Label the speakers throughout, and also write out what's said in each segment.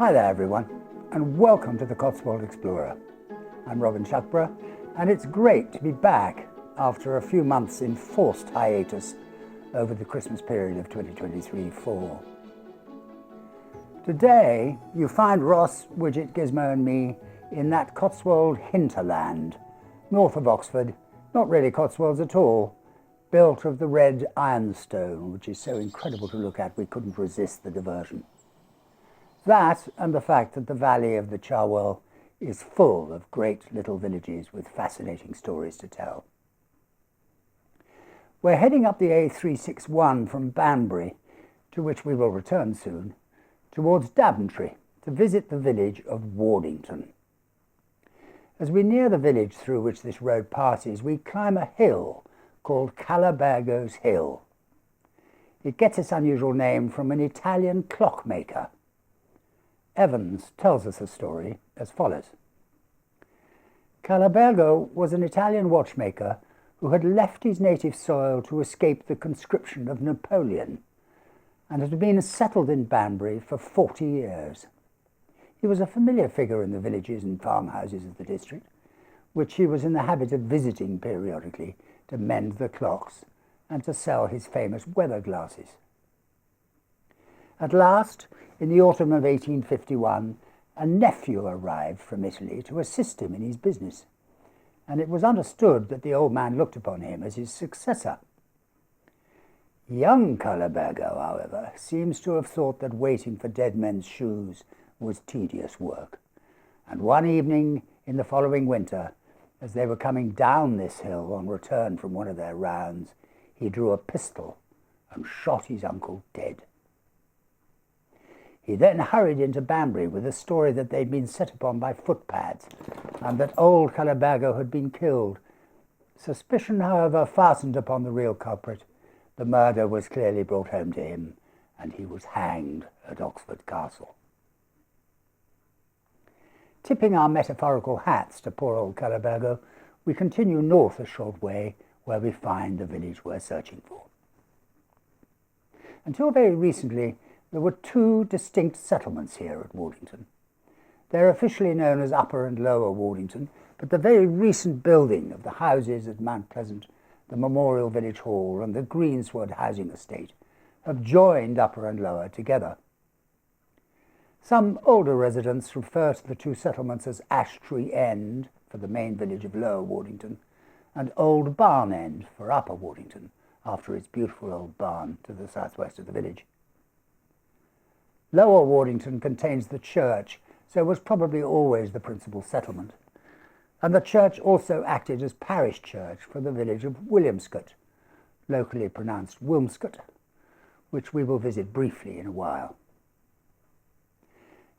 Speaker 1: Hi there everyone, and welcome to the Cotswold Explorer. I'm Robin Shutford, and it's great to be back after a few months in forced hiatus over the Christmas period of 2023-4. Today you find Ross, Widget, Gizmo and me in that Cotswold hinterland, north of Oxford, not really Cotswolds at all, built of the red ironstone, which is so incredible to look at we couldn't resist the diversion. That and the fact that the valley of the Hanwell is full of great little villages with fascinating stories to tell. We're heading up the A361 from Banbury, to which we will return soon, towards Banbury to visit the village of Wardington. As we near the village through which this road passes, we climb a hill called Calabergo's Hill. It gets its unusual name from an Italian clockmaker. Evans tells us a story as follows. Calabergo was an Italian watchmaker who had left his native soil to escape the conscription of Napoleon and had been settled in Banbury for 40 years. He was a familiar figure in the villages and farmhouses of the district, which he was in the habit of visiting periodically to mend the clocks and to sell his famous weather glasses. At last, in the autumn of 1851, a nephew arrived from Italy to assist him in his business, and it was understood that the old man looked upon him as his successor. Young Calabergo, however, seems to have thought that waiting for dead men's shoes was tedious work, and one evening in the following winter, as they were coming down this hill on return from one of their rounds, he drew a pistol and shot his uncle dead. He then hurried into Banbury with the story that they'd been set upon by footpads and that old Calabergo had been killed. Suspicion, however, fastened upon the real culprit. The murder was clearly brought home to him, and he was hanged at Oxford Castle. Tipping our metaphorical hats to poor old Calabergo, we continue north a short way, where we find the village we're searching for. Until very recently, there were two distinct settlements here at Wardington. They're officially known as Upper and Lower Wardington, but the very recent building of the houses at Mount Pleasant, the Memorial Village Hall and the Greensward Housing Estate have joined Upper and Lower together. Some older residents refer to the two settlements as Ash Tree End for the main village of Lower Wardington and Old Barn End for Upper Wardington, after its beautiful old barn to the southwest of the village. Lower Wardington contains the church, so was probably always the principal settlement, and the church also acted as parish church for the village of Williamscot, locally pronounced Wilmscot, which we will visit briefly in a while.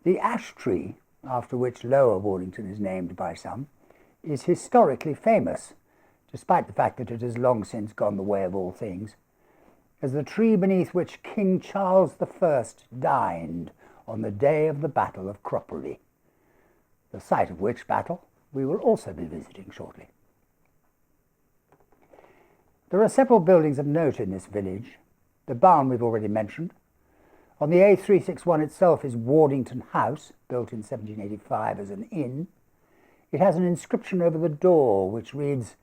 Speaker 1: The ash tree, after which Lower Wardington is named by some, is historically famous, despite the fact that it has long since gone the way of all things, as the tree beneath which King Charles I dined on the day of the Battle of Cropredy, the site of which battle we will also be visiting shortly. There are several buildings of note in this village. The barn we've already mentioned. On the A361 itself is Wardington House, built in 1785 as an inn. It has an inscription over the door which reads,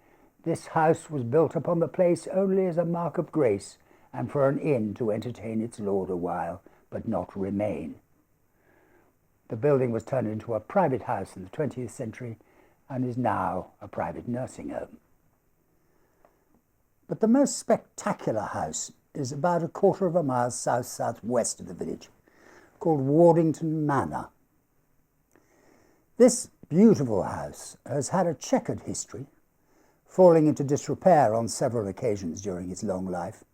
Speaker 1: "This house was built upon the place only as a mark of grace, and for an inn to entertain its lord a while, but not remain." The building was turned into a private house in the 20th century and is now a private nursing home. But the most spectacular house is about a quarter of a mile south-southwest of the village, called Wardington Manor. This beautiful house has had a checkered history, falling into disrepair on several occasions during its long life,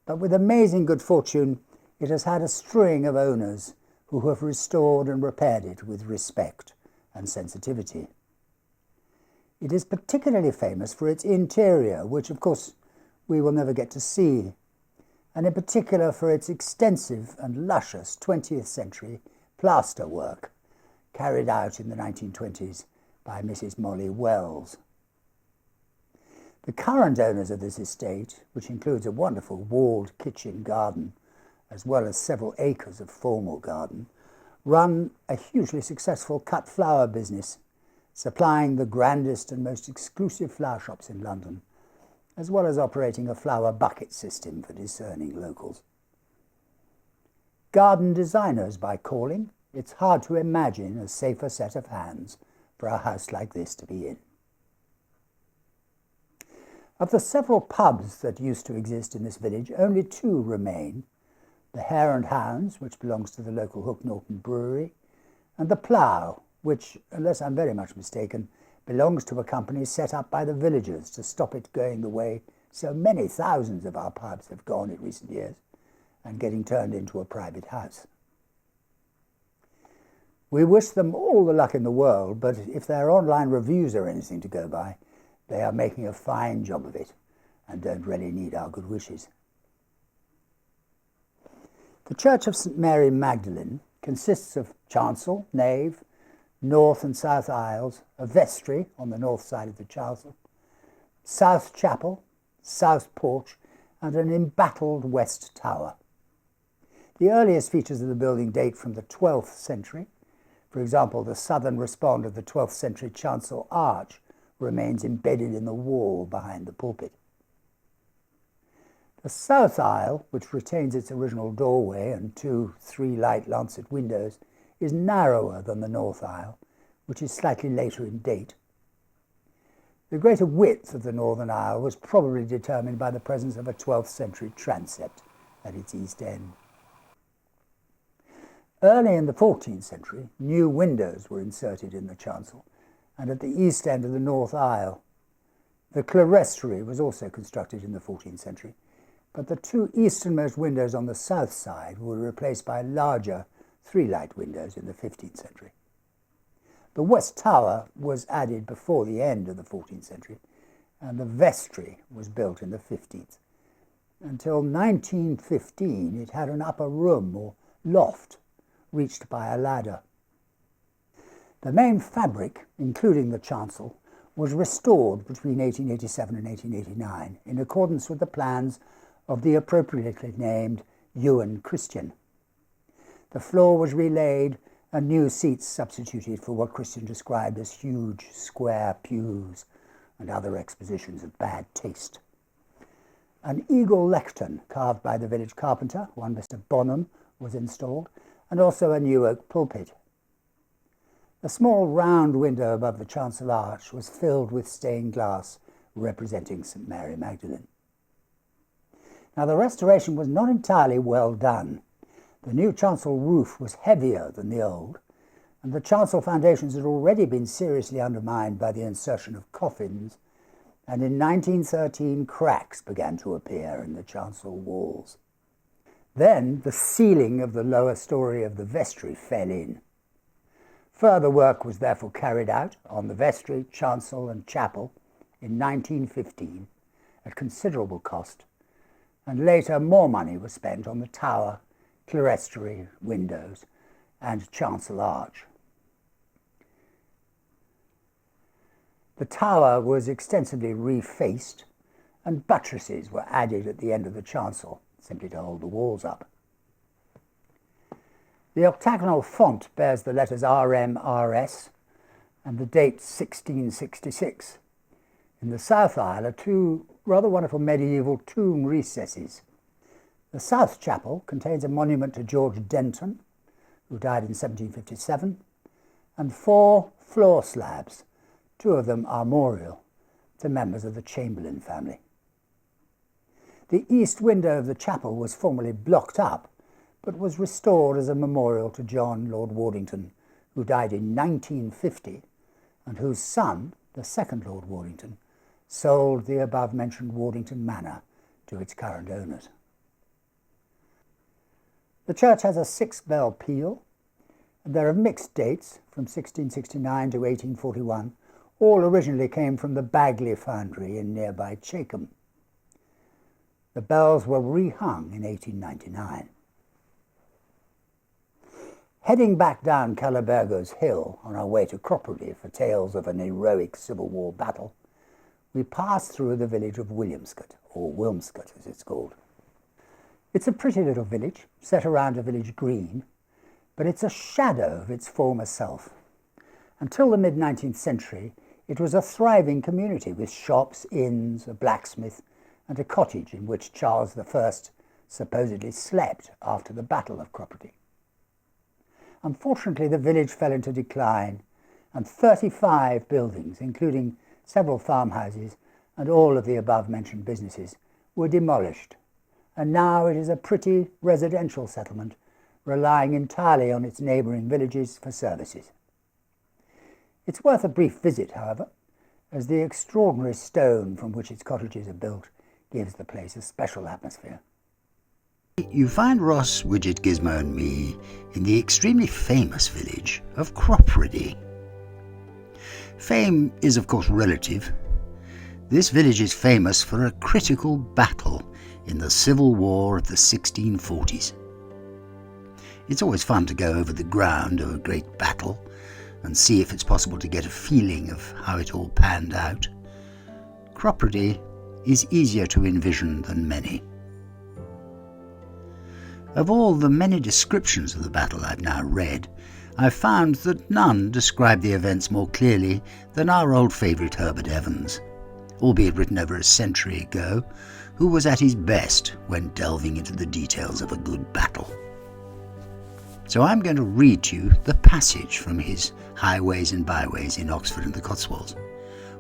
Speaker 1: but with amazing good fortune, it has had a string of owners who have restored and repaired it with respect and sensitivity. It is particularly famous for its interior, which of course we will never get to see, and in particular for its extensive and luscious 20th century plaster work carried out in the 1920s by Mrs. Molly Wells. The current owners of this estate, which includes a wonderful walled kitchen garden, as well as several acres of formal garden, run a hugely successful cut flower business, supplying the grandest and most exclusive flower shops in London, as well as operating a flower bucket system for discerning locals. Garden designers by calling, it's hard to imagine a safer set of hands for a house like this to be in. Of the several pubs that used to exist in this village, only two remain: the Hare and Hounds, which belongs to the local Hook Norton brewery, and the Plough, which, unless I'm very much mistaken, belongs to a company set up by the villagers to stop it going the way so many thousands of our pubs have gone in recent years, and getting turned into a private house. We wish them all the luck in the world, but if their online reviews are anything to go by, they are making a fine job of it and don't really need our good wishes. The Church of St Mary Magdalene consists of chancel, nave, north and south aisles, a vestry on the north side of the chancel, south chapel, south porch, and an embattled west tower. The earliest features of the building date from the 12th century. For example, the southern respond of the 12th century chancel arch remains embedded in the wall behind the pulpit. The south aisle, which retains its original doorway and two 3-light lancet windows, is narrower than the north aisle, which is slightly later in date. The greater width of the northern aisle was probably determined by the presence of a 12th century transept at its east end. Early in the 14th century, new windows were inserted in the chancel and at the east end of the north aisle. The clerestory was also constructed in the 14th century, but the two easternmost windows on the south side were replaced by larger 3-light windows in the 15th century. The west tower was added before the end of the 14th century, and the vestry was built in the 15th. Until 1915, it had an upper room or loft reached by a ladder. The main fabric, including the chancel, was restored between 1887 and 1889 in accordance with the plans of the appropriately named Ewan Christian. The floor was relaid and new seats substituted for what Christian described as huge square pews and other expositions of bad taste. An eagle lectern carved by the village carpenter, one Mr. Bonham, was installed, and also a new oak pulpit. The small round window above the chancel arch was filled with stained glass representing St Mary Magdalene. Now, the restoration was not entirely well done. The new chancel roof was heavier than the old, and the chancel foundations had already been seriously undermined by the insertion of coffins, and in 1913 cracks began to appear in the chancel walls. Then the ceiling of the lower story of the vestry fell in. Further work was therefore carried out on the vestry, chancel and chapel in 1915 at considerable cost, and later more money was spent on the tower, clerestory, windows and chancel arch. The tower was extensively refaced and buttresses were added at the end of the chancel, simply to hold the walls up. The octagonal font bears the letters RMRS and the date 1666. In the south aisle are two rather wonderful medieval tomb recesses. The south chapel contains a monument to George Denton, who died in 1757, and 4 floor slabs, 2 of them armorial, to members of the Chamberlain family. The east window of the chapel was formerly blocked up, but was restored as a memorial to John, Lord Wardington, who died in 1950, and whose son, the second Lord Wardington, sold the above-mentioned Wardington Manor to its current owners. The church has a 6-bell peal, and there are mixed dates from 1669 to 1841. All originally came from the Bagley foundry in nearby Chatham. The bells were rehung in 1899. Heading back down Calabergo's Hill on our way to Cropredy for tales of an heroic Civil War battle, we passed through the village of Williamscot, or Wilmscot as it's called. It's a pretty little village, set around a village green, but it's a shadow of its former self. Until the mid-19th century, it was a thriving community with shops, inns, a blacksmith, and a cottage in which Charles I supposedly slept after the Battle of Cropredy. Unfortunately, the village fell into decline, and 35 buildings, including several farmhouses and all of the above-mentioned businesses, were demolished, and now it is a pretty residential settlement, relying entirely on its neighbouring villages for services. It's worth a brief visit, however, as the extraordinary stone from which its cottages are built gives the place a special atmosphere.
Speaker 2: You find Ross, Widget, Gizmo and me in the extremely famous village of Cropredy. Fame is of course relative. This village is famous for a critical battle in the Civil War of the 1640s. It's always fun to go over the ground of a great battle and see if it's possible to get a feeling of how it all panned out. Cropredy is easier to envision than many. Of all the many descriptions of the battle I've now read, I've found that none describe the events more clearly than our old favourite Herbert Evans, albeit written over a century ago, who was at his best when delving into the details of a good battle. So I'm going to read to you the passage from his Highways and Byways in Oxford and the Cotswolds,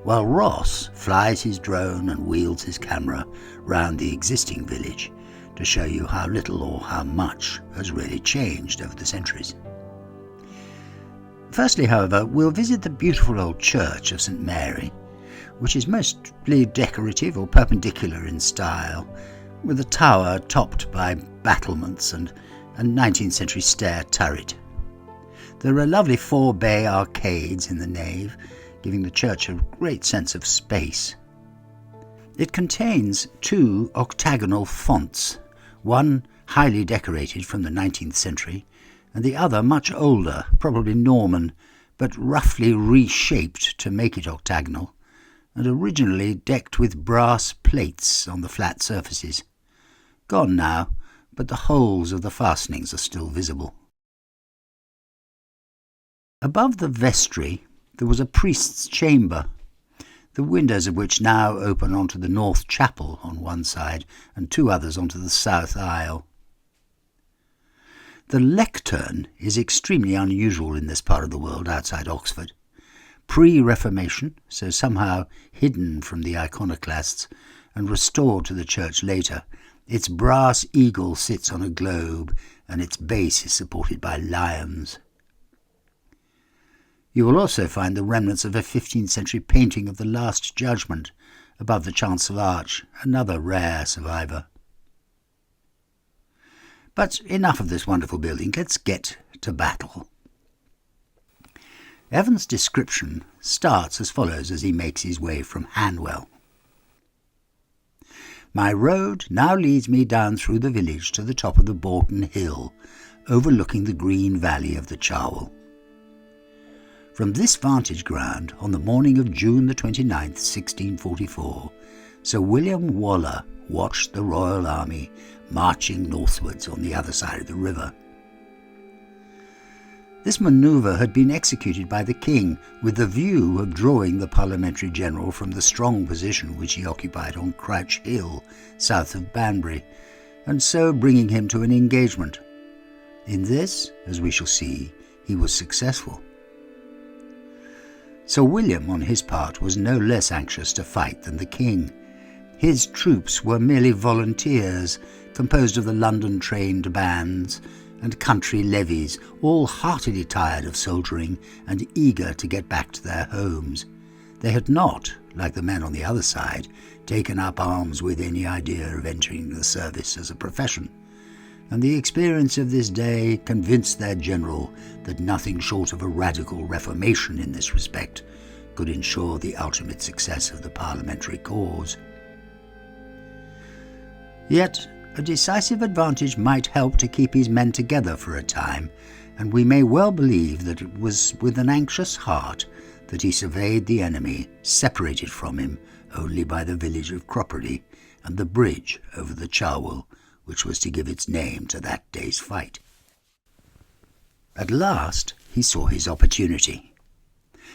Speaker 2: while Ross flies his drone and wields his camera round the existing village to show you how little or how much has really changed over the centuries. Firstly, however, we'll visit the beautiful old church of St Mary, which is mostly decorative or perpendicular in style, with a tower topped by battlements and a 19th century stair turret. There are lovely 4 bay arcades in the nave, giving the church a great sense of space. It contains 2 octagonal fonts, one highly decorated from the 19th century, and the other much older, probably Norman, but roughly reshaped to make it octagonal, and originally decked with brass plates on the flat surfaces. Gone now, but the holes of the fastenings are still visible. Above the vestry there was a priest's chamber, the windows of which now open onto the north chapel on one side and 2 others onto the south aisle. The lectern is extremely unusual in this part of the world outside Oxford. Pre-Reformation, so somehow hidden from the iconoclasts and restored to the church later, its brass eagle sits on a globe and its base is supported by lions. You will also find the remnants of a 15th century painting of the Last Judgment above the chancel arch, another rare survivor. But enough of this wonderful building, let's get to battle. Evans' description starts as follows as he makes his way from Hanwell. My road now leads me down through the village to the top of the Boughton Hill, overlooking the green valley of the Cherwell. From this vantage ground, on the morning of June the 29th, 1644, Sir William Waller watched the royal army marching northwards on the other side of the river. This manoeuvre had been executed by the king with the view of drawing the parliamentary general from the strong position which he occupied on Crouch Hill, south of Banbury, and so bringing him to an engagement. In this, as we shall see, he was successful. Sir William, on his part, was no less anxious to fight than the king. His troops were merely volunteers, composed of the London-trained bands and country levies, all heartily tired of soldiering and eager to get back to their homes. They had not, like the men on the other side, taken up arms with any idea of entering the service as a profession, and the experience of this day convinced their general that nothing short of a radical reformation in this respect could ensure the ultimate success of the parliamentary cause. Yet a decisive advantage might help to keep his men together for a time, and we may well believe that it was with an anxious heart that he surveyed the enemy, separated from him only by the village of Cropredy and the bridge over the Cherwell, which was to give its name to that day's fight. At last he saw his opportunity.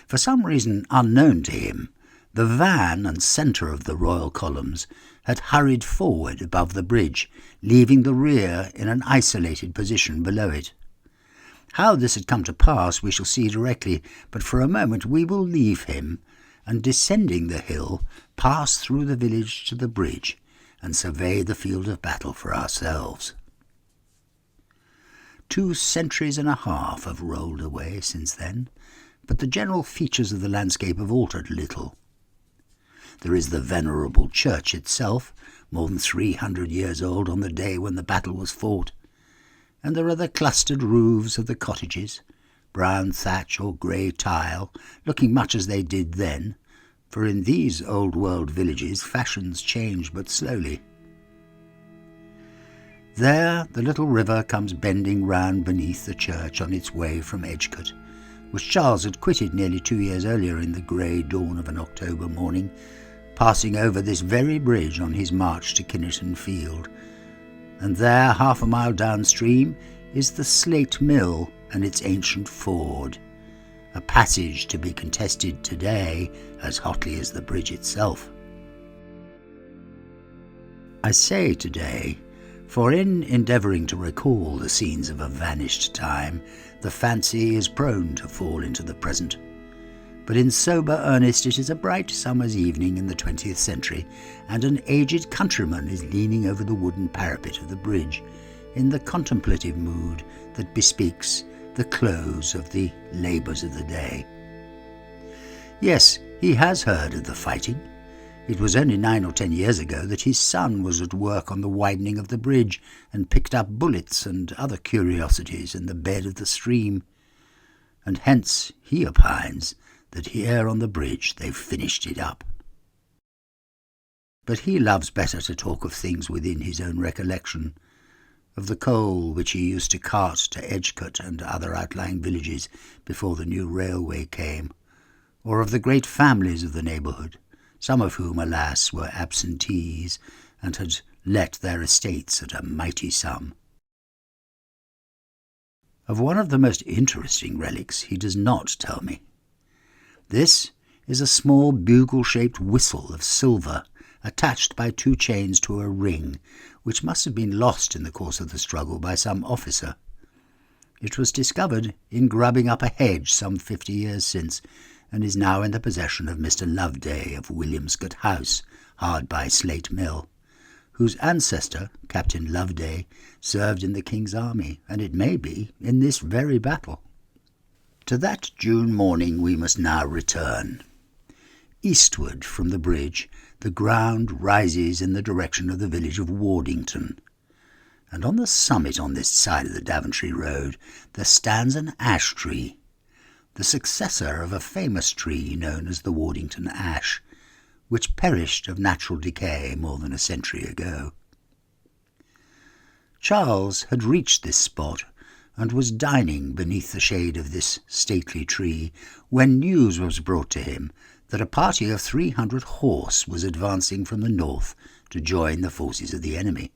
Speaker 2: For some reason unknown to him, the van and centre of the royal columns had hurried forward above the bridge, leaving the rear in an isolated position below it. How this had come to pass we shall see directly, but for a moment we will leave him, and descending the hill, pass through the village to the bridge, and survey the field of battle for ourselves. 2 centuries and a half have rolled away since then, but the general features of the landscape have altered little. There is the venerable church itself, more than 300 years old on the day when the battle was fought, and there are the clustered roofs of the cottages, brown thatch or grey tile, looking much as they did then, for in these old-world villages fashions change but slowly. There the little river comes bending round beneath the church on its way from Edgecote, which Charles had quitted nearly 2 years earlier in the grey dawn of an October morning, passing over this very bridge on his march to Kinnerton Field. And there, half a mile downstream, is the Slate Mill and its ancient ford, a passage to be contested today as hotly as the bridge itself. I say today, for in endeavouring to recall the scenes of a vanished time, the fancy is prone to fall into the present. But in sober earnest it is a bright summer's evening in the 20th century, and an aged countryman is leaning over the wooden parapet of the bridge, in the contemplative mood that bespeaks the close of the labours of the day. Yes, he has heard of the fighting. It was only 9 or 10 years ago that his son was at work on the widening of the bridge, and picked up bullets and other curiosities in the bed of the stream, and hence he opines that here on the bridge they've finished it up. But he loves better to talk of things within his own recollection, of the coal which he used to cart to Edgecote and other outlying villages before the new railway came, or of the great families of the neighbourhood, some of whom, alas, were absentees and had let their estates at a mighty sum. Of one of the most interesting relics he does not tell me. This is a small bugle-shaped whistle of silver, attached by 2 chains to a ring, which must have been lost in the course of the struggle by some officer. It was discovered in grubbing up a hedge some 50 years since, and is now in the possession of Mr. Loveday of Williamscot House, hard by Slate Mill, whose ancestor, Captain Loveday, served in the King's army, and it may be in this very battle. To that June morning we must now return. Eastward from the bridge, the ground rises in the direction of the village of Wardington, and on the summit on this side of the Daventry road there stands an ash tree, the successor of a famous tree known as the Wardington ash, which perished of natural decay more than a century ago. Charles had reached this spot and was dining beneath the shade of this stately tree, when news was brought to him that a party of 300 horse was advancing from the north to join the forces of the enemy.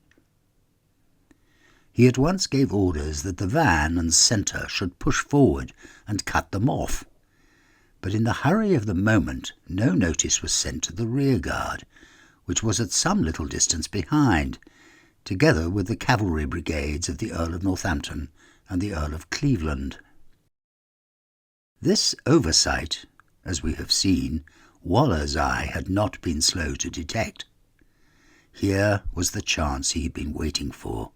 Speaker 2: He at once gave orders that the van and centre should push forward and cut them off, but in the hurry of the moment no notice was sent to the rearguard, which was at some little distance behind, together with the cavalry brigades of the Earl of Northampton and the Earl of Cleveland. This oversight, as we have seen, Waller's eye had not been slow to detect. Here was the chance he had been waiting for,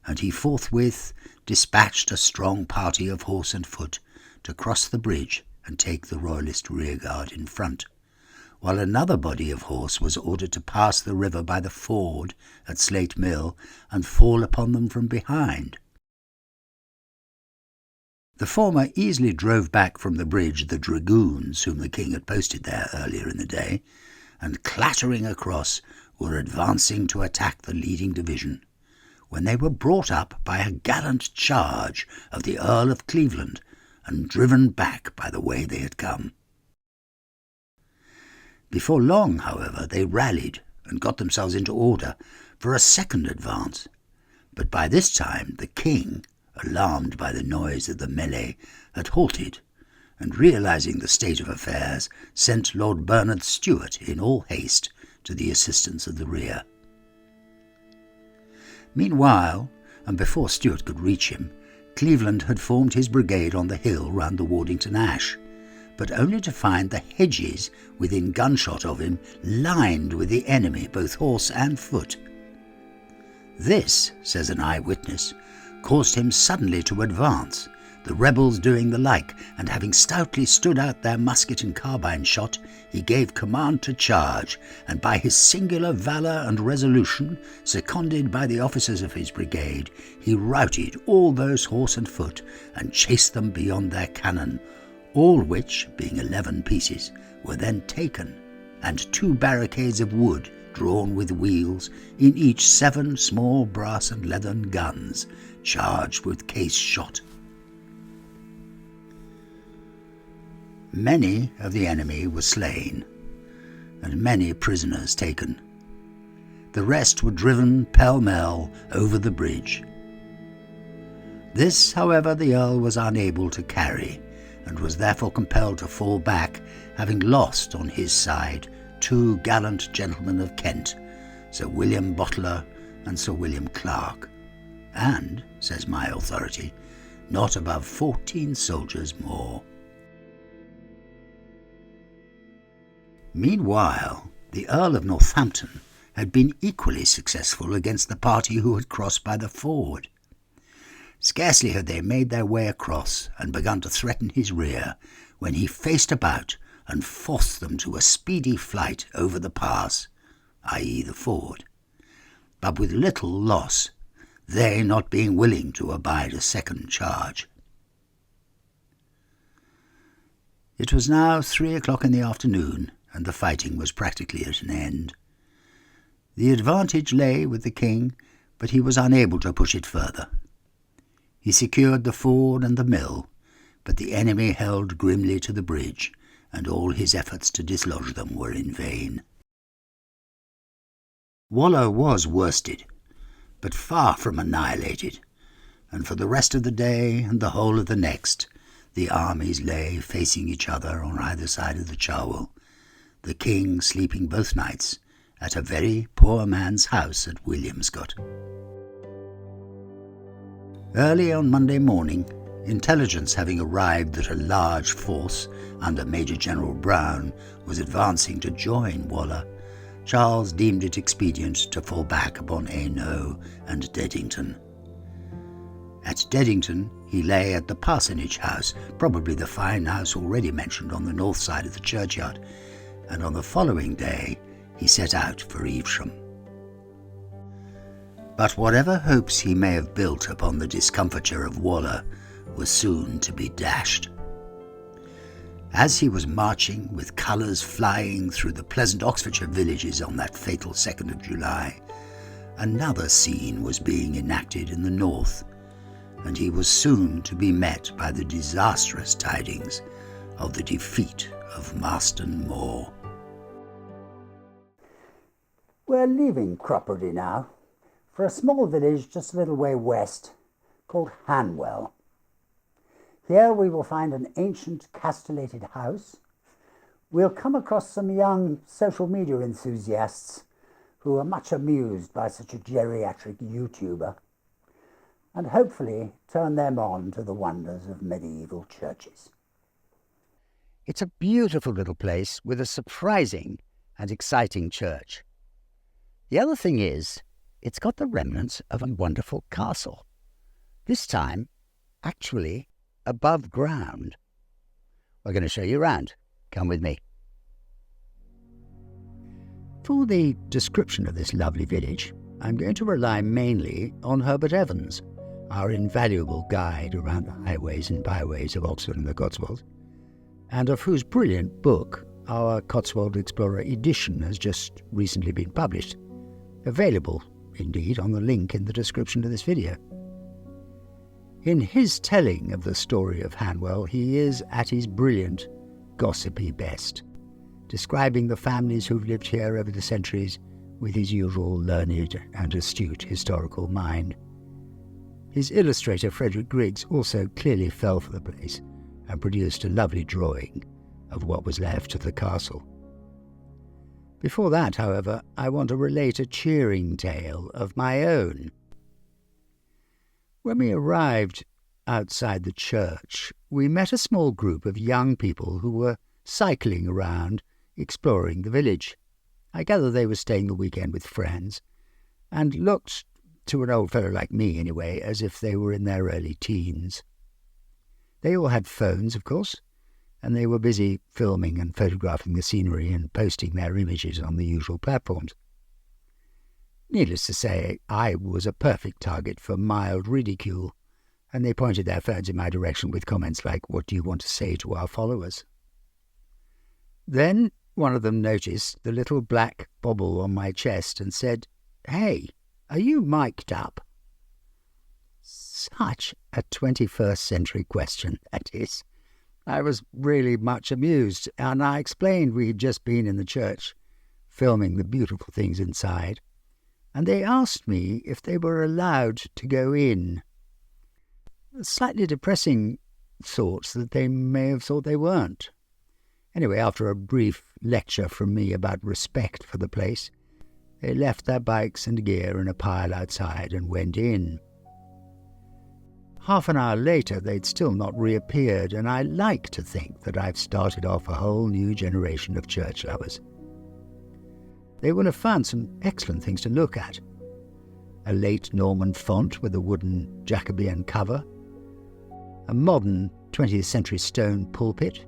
Speaker 2: and he forthwith dispatched a strong party of horse and foot to cross the bridge and take the royalist rearguard in front, while another body of horse was ordered to pass the river by the ford at Slate Mill and fall upon them from behind. The former easily drove back from the bridge the dragoons whom the king had posted there earlier in the day, and clattering across were advancing to attack the leading division, when they were brought up by a gallant charge of the Earl of Cleveland and driven back by the way they had come. Before long, however, they rallied and got themselves into order for a second advance, but by this time the king, alarmed by the noise of the melee, had halted, and realising the state of affairs, sent Lord Bernard Stewart in all haste to the assistance of the rear. Meanwhile, and before Stewart could reach him, Cleveland had formed his brigade on the hill round the Wardington Ash, but only to find the hedges within gunshot of him lined with the enemy, both horse and foot. This, says an eyewitness, caused him suddenly to advance, the rebels doing the like, and having stoutly stood out their musket and carbine shot, he gave command to charge, and by his singular valour and resolution, seconded by the officers of his brigade, he routed all those horse and foot, and chased them beyond their cannon, all which, being 11 pieces, were then taken, and 2 barricades of wood, drawn with wheels, in each 7 small brass and leathern guns, charged with case shot. Many of the enemy were slain, and many prisoners taken. The rest were driven pell-mell over the bridge. This, however, the Earl was unable to carry, and was therefore compelled to fall back, having lost on his side 2 gallant gentlemen of Kent, Sir William Boteler and Sir William Clark, and, says my authority, not above 14 soldiers more. Meanwhile, the Earl of Northampton had been equally successful against the party who had crossed by the ford. Scarcely had they made their way across and begun to threaten his rear, when he faced about and forced them to a speedy flight over the pass, i.e. the ford, but with little loss, they not being willing to abide a second charge. It was now 3 o'clock in the afternoon, and the fighting was practically at an end. The advantage lay with the king, but he was unable to push it further. He secured the ford and the mill, but the enemy held grimly to the bridge, and all his efforts to dislodge them were in vain. Waller was worsted, but far from annihilated, and for the rest of the day and the whole of the next, the armies lay facing each other on either side of the Cherwell, the king sleeping both nights at a very poor man's house at Williamscot. Early on Monday morning, intelligence having arrived that a large force under Major General Brown was advancing to join Waller, Charles deemed it expedient to fall back upon Hainault and Deddington. At Deddington he lay at the parsonage house, probably the fine house already mentioned on the north side of the churchyard, and on the following day he set out for Evesham. But whatever hopes he may have built upon the discomfiture of Waller were soon to be dashed. As he was marching with colours flying through the pleasant Oxfordshire villages on that fatal 2nd of July, another scene was being enacted in the north, and he was soon to be met by the disastrous tidings of the defeat of Marston Moor.
Speaker 1: We're leaving Cropredy now for a small village just a little way west called Hanwell. Here we will find an ancient castellated house. We'll come across some young social media enthusiasts who are much amused by such a geriatric YouTuber, and hopefully turn them on to the wonders of medieval churches.
Speaker 3: It's a beautiful little place with a surprising and exciting church. The other thing is, it's got the remnants of a wonderful castle. This time, actually, above ground. We're going to show you around. Come with me. For the description of this lovely village, I'm going to rely mainly on Herbert Evans, our invaluable guide around the highways and byways of Oxford and the Cotswolds, and of whose brilliant book our Cotswold Explorer edition has just recently been published, available, indeed, on the link in the description of this video. In his telling of the story of Hanwell, he is at his brilliant, gossipy best, describing the families who've lived here over the centuries with his usual learned and astute historical mind. His illustrator, Frederick Griggs, also clearly fell for the place and produced a lovely drawing of what was left of the castle. Before that, however, I want to relate a cheering tale of my own. When we arrived outside the church, we met a small group of young people who were cycling around, exploring the village. I gather they were staying the weekend with friends, and looked, to an old fellow like me anyway, as if they were in their early teens. They all had phones, of course, and they were busy filming and photographing the scenery and posting their images on the usual platforms. Needless to say, I was a perfect target for mild ridicule, and they pointed their phones in my direction with comments like, "What do you want to say to our followers?" Then one of them noticed the little black bobble on my chest and said, "Hey, are you mic'd up?" Such a 21st century question, that is. I was really much amused, and I explained we'd just been in the church, filming the beautiful things inside, and they asked me if they were allowed to go in. Slightly depressing thoughts that they may have thought they weren't. Anyway, after a brief lecture from me about respect for the place, they left their bikes and gear in a pile outside and went in. Half an hour later, they'd still not reappeared, and I like to think that I've started off a whole new generation of church lovers. They will have found some excellent things to look at. A late Norman font with a wooden Jacobean cover, a modern 20th century stone pulpit,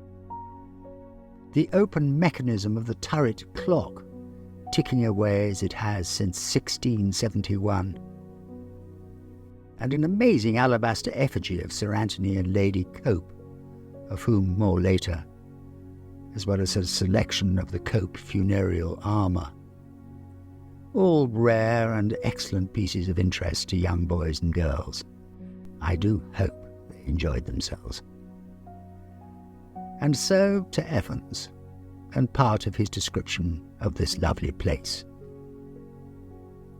Speaker 3: the open mechanism of the turret clock, ticking away as it has since 1671, and an amazing alabaster effigy of Sir Anthony and Lady Cope, of whom more later, as well as a selection of the Cope funereal armour. All rare and excellent pieces of interest to young boys and girls. I do hope they enjoyed themselves. And so to Evans, and part of his description of this lovely place.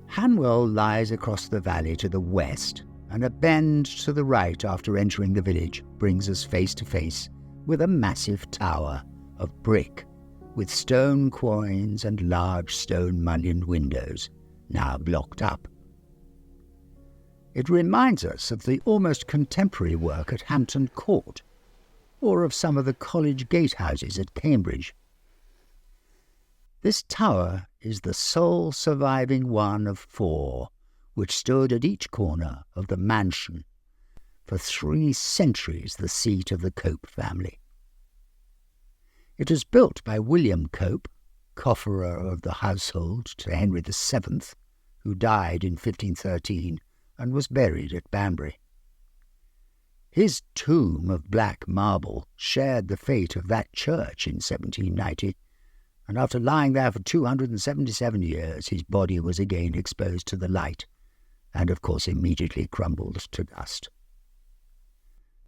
Speaker 3: Hanwell lies across the valley to the west, and a bend to the right after entering the village brings us face to face with a massive tower of brick with stone quoins and large stone mullioned windows, now blocked up. It reminds us of the almost contemporary work at Hampton Court, or of some of the college gatehouses at Cambridge. This tower is the sole surviving one of 4 which stood at each corner of the mansion, for 3 centuries the seat of the Cope family. It was built by William Cope, cofferer of the household to Henry VII, who died in 1513 and was buried at Banbury. His tomb of black marble shared the fate of that church in 1790, and after lying there for 277 years, his body was again exposed to the light, and of course immediately crumbled to dust.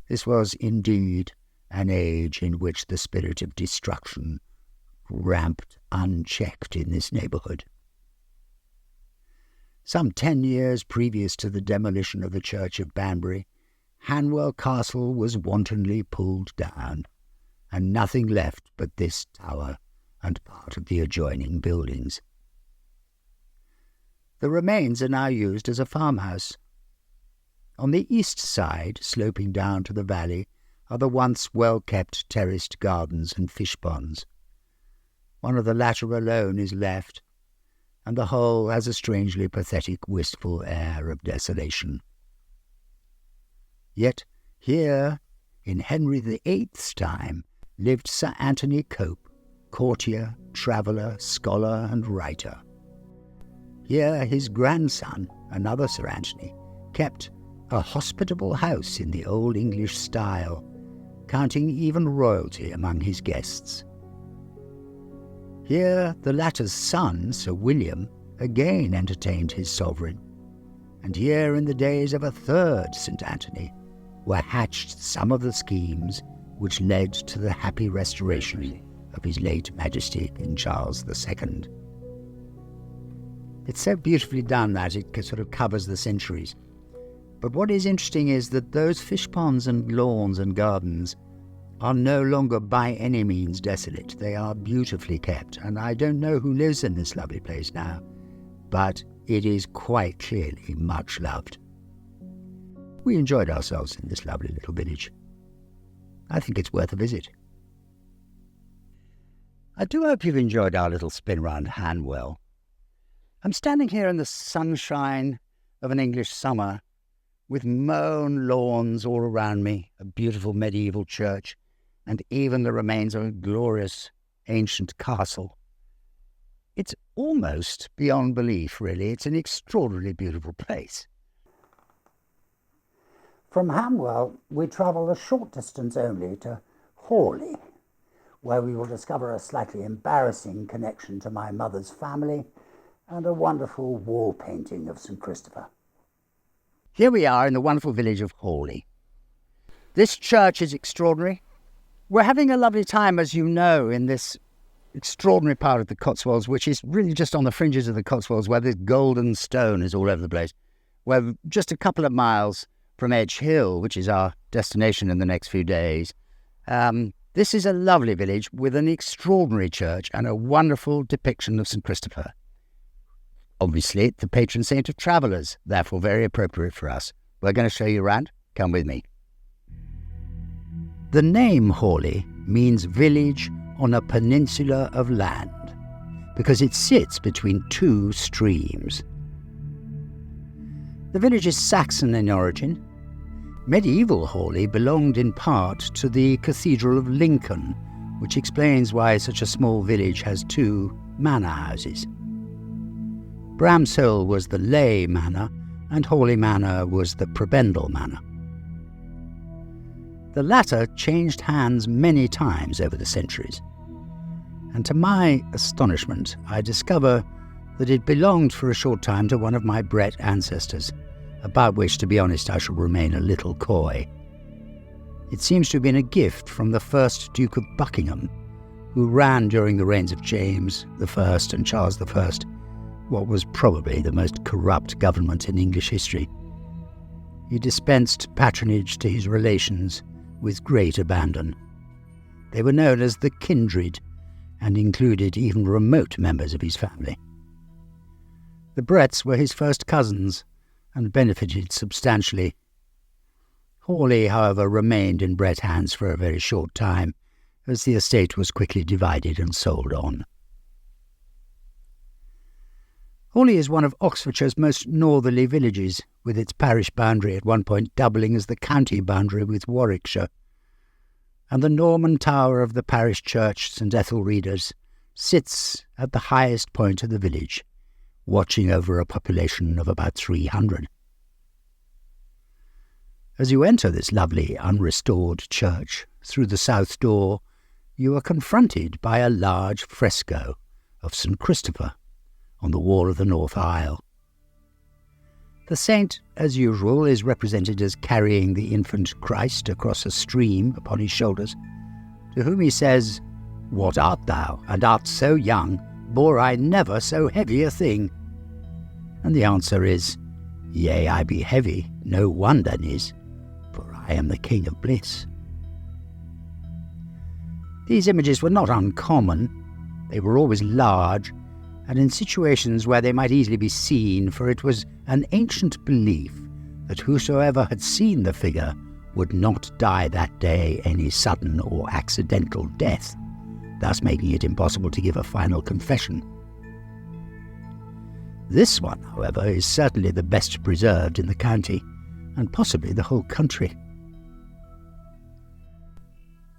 Speaker 3: This was indeed an age in which the spirit of destruction ramped unchecked in this neighbourhood. Some 10 years previous to the demolition of the church of Banbury, Hanwell Castle was wantonly pulled down, and nothing left but this tower and part of the adjoining buildings. The remains are now used as a farmhouse. On the east side, sloping down to the valley, are the once well-kept terraced gardens and fish ponds. One of the latter alone is left, and the whole has a strangely pathetic, wistful air of desolation. Yet here, in Henry VIII's time, lived Sir Anthony Cope, courtier, traveller, scholar and writer. Here his grandson, another Sir Anthony, kept a hospitable house in the old English style, counting even royalty among his guests. Here the latter's son, Sir William, again entertained his sovereign, and here in the days of a third St. Anthony were hatched some of the schemes which led to the happy restoration of His late Majesty King Charles II. It's so beautifully done that it sort of covers the centuries. But what is interesting is that those fish ponds and lawns and gardens are no longer by any means desolate. They are beautifully kept, and I don't know who lives in this lovely place now, but it is quite clearly much loved. We enjoyed ourselves in this lovely little village. I think it's worth a visit. I do hope you've enjoyed our little spin round Hanwell. I'm standing here in the sunshine of an English summer, with mown lawns all around me, a beautiful medieval church, and even the remains of a glorious ancient castle. It's almost beyond belief, really. It's an extraordinarily beautiful place.
Speaker 1: From Hanwell, we travel a short distance only to Horley, where we will discover a slightly embarrassing connection to my mother's family and a wonderful wall painting of St. Christopher.
Speaker 3: Here we are in the wonderful village of Horley. This church is extraordinary. We're having a lovely time, as you know, in this extraordinary part of the Cotswolds, which is really just on the fringes of the Cotswolds, where this golden stone is all over the place. We're just a couple of miles from Edge Hill, which is our destination in the next few days. This is a lovely village with an extraordinary church and a wonderful depiction of St. Christopher. Obviously, the patron saint of travellers, therefore very appropriate for us. We're going to show you around. Come with me. The name Horley means village on a peninsula of land, because it sits between two streams. The village is Saxon in origin. Medieval Horley belonged in part to the Cathedral of Lincoln, which explains why such a small village has two manor houses. Bramshill was the lay manor, and Horley Manor was the prebendal manor. The latter changed hands many times over the centuries, and to my astonishment I discover that it belonged for a short time to one of my Brett ancestors, about which, to be honest, I shall remain a little coy. It seems to have been a gift from the first Duke of Buckingham, who ran during the reigns of James I and Charles I, what was probably the most corrupt government in English history. He dispensed patronage to his relations with great abandon. They were known as the kindred, and included even remote members of his family. The Bretts were his first cousins, and benefited substantially. Horley, however, remained in Brett hands for a very short time, as the estate was quickly divided and sold on. Horley is one of Oxfordshire's most northerly villages, with its parish boundary at one point doubling as the county boundary with Warwickshire, and the Norman tower of the parish church, St. Ethelreda's, sits at the highest point of the village, watching over a population of about 300. As you enter this lovely unrestored church through the south door, you are confronted by a large fresco of St. Christopher on the wall of the north aisle. The saint, as usual, is represented as carrying the infant Christ across a stream upon his shoulders, to whom he says, "What art thou, and art so young? Bore I never so heavy a thing?" And the answer is, "Yea, I be heavy, no wonder nis, for I am the King of bliss." These images were not uncommon. They were always large, and in situations where they might easily be seen, for it was an ancient belief that whosoever had seen the figure would not die that day any sudden or accidental death, thus making it impossible to give a final confession. This one, however, is certainly the best preserved in the county, and possibly the whole country.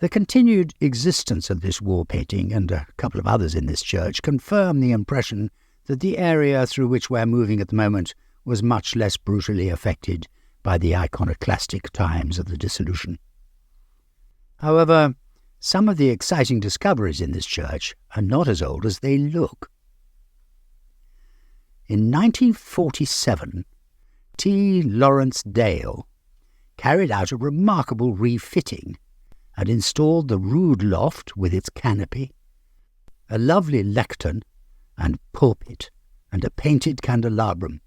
Speaker 3: The continued existence of this wall painting and a couple of others in this church confirm the impression that the area through which we're moving at the moment was much less brutally affected by the iconoclastic times of the dissolution. However, some of the exciting discoveries in this church are not as old as they look. In 1947, T. Lawrence Dale carried out a remarkable refitting and installed the rood loft with its canopy, a lovely lectern and pulpit, and a painted candelabrum.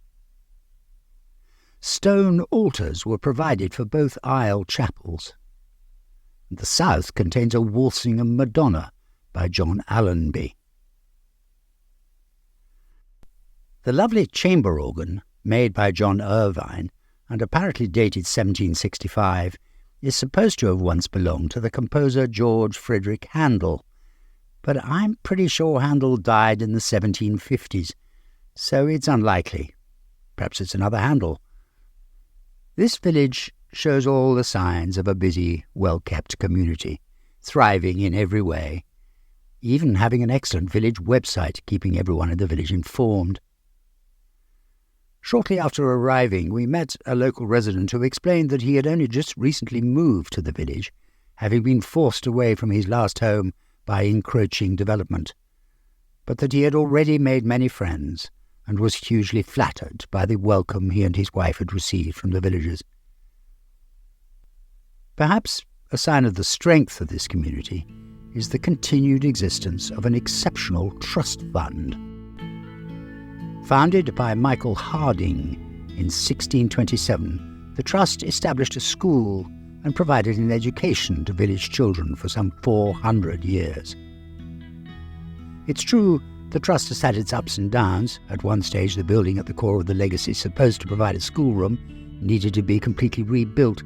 Speaker 3: Stone altars were provided for both aisle chapels. The south contains a Walsingham Madonna by John Allenby. The lovely chamber organ, made by John Irvine and apparently dated 1765, is supposed to have once belonged to the composer George Frederick Handel, but I'm pretty sure Handel died in the 1750s, so it's unlikely. Perhaps it's another Handel. This village shows all the signs of a busy, well-kept community, thriving in every way, even having an excellent village website keeping everyone in the village informed. Shortly after arriving, we met a local resident who explained that he had only just recently moved to the village, having been forced away from his last home by encroaching development, but that he had already made many friends and was hugely flattered by the welcome he and his wife had received from the villagers. Perhaps a sign of the strength of this community is the continued existence of an exceptional trust fund. Founded by Michael Harding in 1627, the Trust established a school and provided an education to village children for some 400 years. It's true, the Trust has had its ups and downs. At one stage, the building at the core of the legacy, supposed to provide a schoolroom, needed to be completely rebuilt,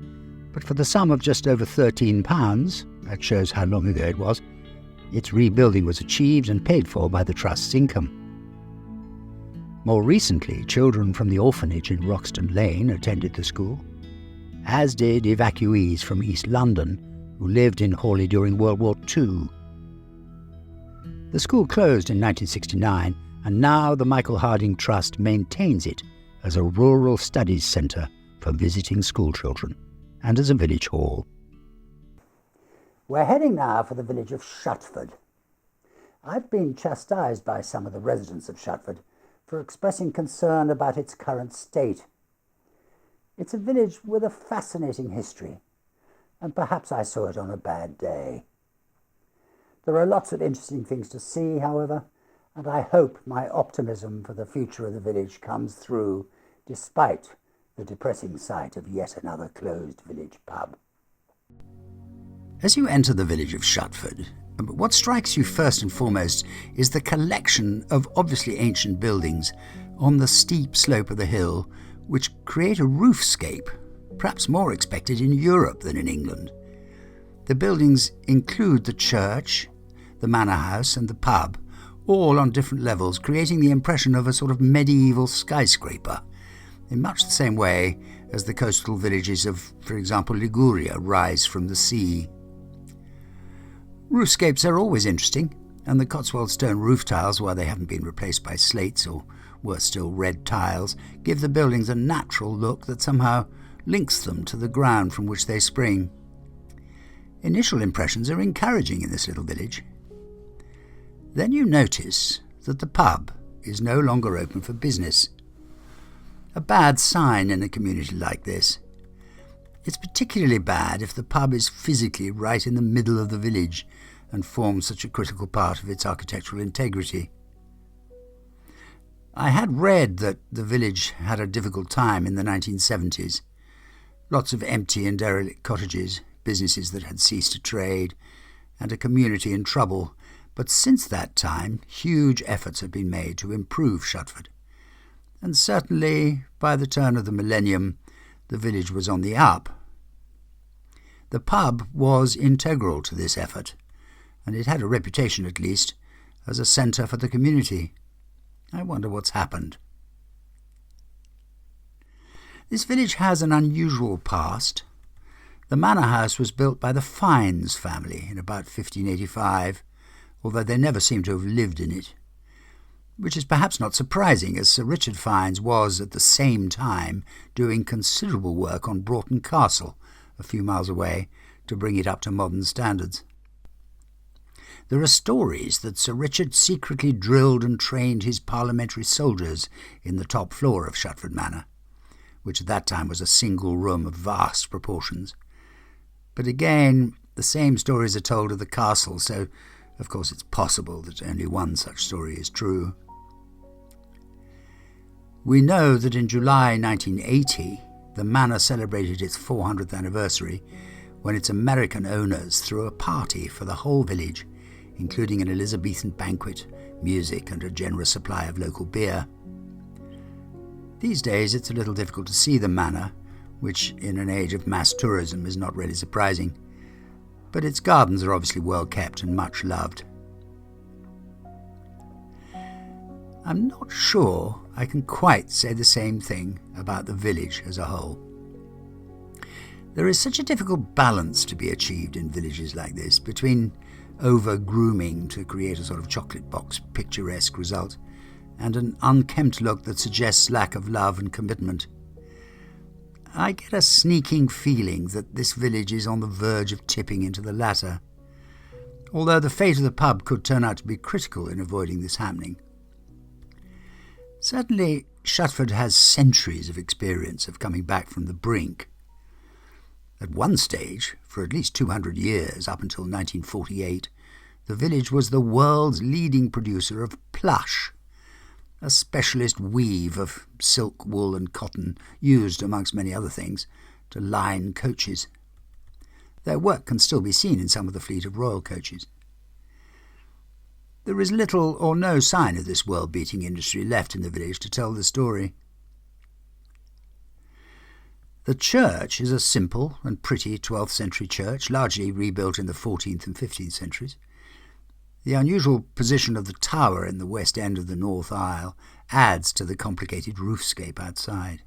Speaker 3: but for the sum of just over £13, that shows how long ago it was, its rebuilding was achieved and paid for by the Trust's income. More recently, children from the orphanage in Roxton Lane attended the school, as did evacuees from East London who lived in Horley during World War II. The school closed in 1969, and now the Michael Harding Trust maintains it as a rural studies centre for visiting schoolchildren and as a village hall.
Speaker 1: We're heading now for the village of Shutford. I've been chastised by some of the residents of Shutford for expressing concern about its current state. It's a village with a fascinating history, and perhaps I saw it on a bad day. There are lots of interesting things to see, however, and I hope my optimism for the future of the village comes through despite the depressing sight of yet another closed village pub.
Speaker 2: As you enter the village of Shutford, what strikes you first and foremost is the collection of obviously ancient buildings on the steep slope of the hill, which create a roofscape, perhaps more expected in Europe than in England. The buildings include the church, the manor house and the pub, all on different levels, creating the impression of a sort of medieval skyscraper, in much the same way as the coastal villages of, for example, Liguria rise from the sea. Roofscapes are always interesting, and the Cotswold stone roof tiles, while they haven't been replaced by slates or, worse still, red tiles, give the buildings a natural look that somehow links them to the ground from which they spring. Initial impressions are encouraging in this little village. Then you notice that the pub is no longer open for business. A bad sign in a community like this. It's particularly bad if the pub is physically right in the middle of the village and forms such a critical part of its architectural integrity. I had read that the village had a difficult time in the 1970s. Lots of empty and derelict cottages, businesses that had ceased to trade, and a community in trouble. But since that time, huge efforts have been made to improve Shutford. And certainly, by the turn of the millennium, the village was on the up. The pub was integral to this effort, and it had a reputation, at least, as a centre for the community. I wonder what's happened. This village has an unusual past. The manor house was built by the Fiennes family in about 1585, although they never seem to have lived in it, which is perhaps not surprising, as Sir Richard Fiennes was at the same time doing considerable work on Broughton Castle, a few miles away, to bring it up to modern standards. There are stories that Sir Richard secretly drilled and trained his parliamentary soldiers in the top floor of Shutford Manor, which at that time was a single room of vast proportions. But again, the same stories are told of the castle, so of course it's possible that only one such story is true. We know that in July 1980, the manor celebrated its 400th anniversary when its American owners threw a party for the whole village, including an Elizabethan banquet, music and a generous supply of local beer. These days it's a little difficult to see the manor, which in an age of mass tourism is not really surprising, but its gardens are obviously well kept and much loved. I'm not sure I can quite say the same thing about the village as a whole. There is such a difficult balance to be achieved in villages like this between over-grooming to create a sort of chocolate box picturesque result and an unkempt look that suggests lack of love and commitment. I get a sneaking feeling that this village is on the verge of tipping into the latter, although the fate of the pub could turn out to be critical in avoiding this happening. Certainly, Shutford has centuries of experience of coming back from the brink. At one stage, for at least 200 years, up until 1948, the village was the world's leading producer of plush, a specialist weave of silk, wool and cotton used, amongst many other things, to line coaches. Their work can still be seen in some of the fleet of royal coaches. There is little or no sign of this world-beating industry left in the village to tell the story. The church is a simple and pretty 12th century church, largely rebuilt in the 14th and 15th centuries. The unusual position of the tower in the west end of the north aisle adds to the complicated roofscape outside.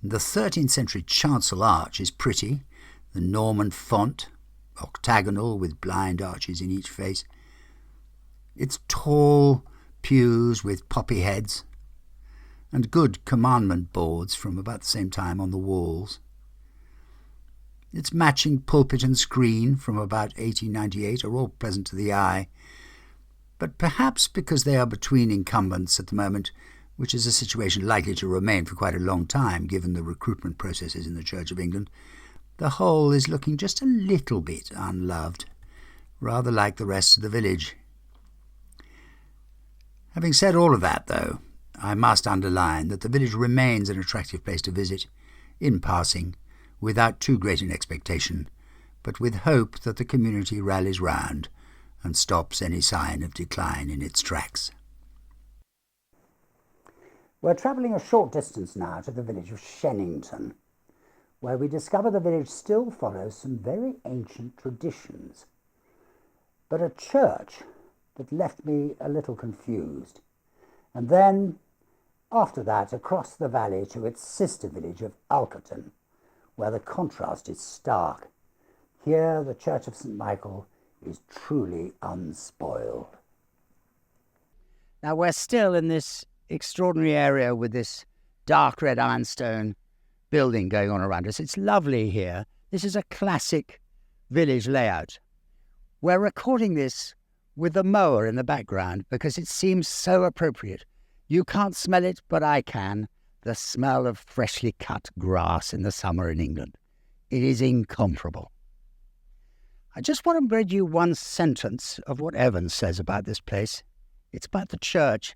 Speaker 2: The 13th century chancel arch is pretty, the Norman font, octagonal with blind arches in each face. Its tall pews with poppy heads, and good commandment boards from about the same time on the walls. Its matching pulpit and screen from about 1898 are all pleasant to the eye, but perhaps because they are between incumbents at the moment, which is a situation likely to remain for quite a long time given the recruitment processes in the Church of England, the whole is looking just a little bit unloved, rather like the rest of the village. Having said all of that, though, I must underline that the village remains an attractive place to visit, in passing, without too great an expectation, but with hope that the community rallies round and stops any sign of decline in its tracks.
Speaker 1: We're travelling a short distance now to the village of Shennington, where we discover the village still follows some very ancient traditions, but a church that left me a little confused. And then, after that, across the valley to its sister village of Alkerton, where the contrast is stark. Here the Church of St. Michael is truly unspoiled.
Speaker 3: Now we're still in this extraordinary area with this dark red ironstone building going on around us. It's lovely here. This is a classic village layout. We're recording this with the mower in the background because it seems so appropriate. You can't smell it, but I can. The smell of freshly cut grass in the summer in England. It is incomparable. I just want to read you one sentence of what Evans says about this place. It's about the church,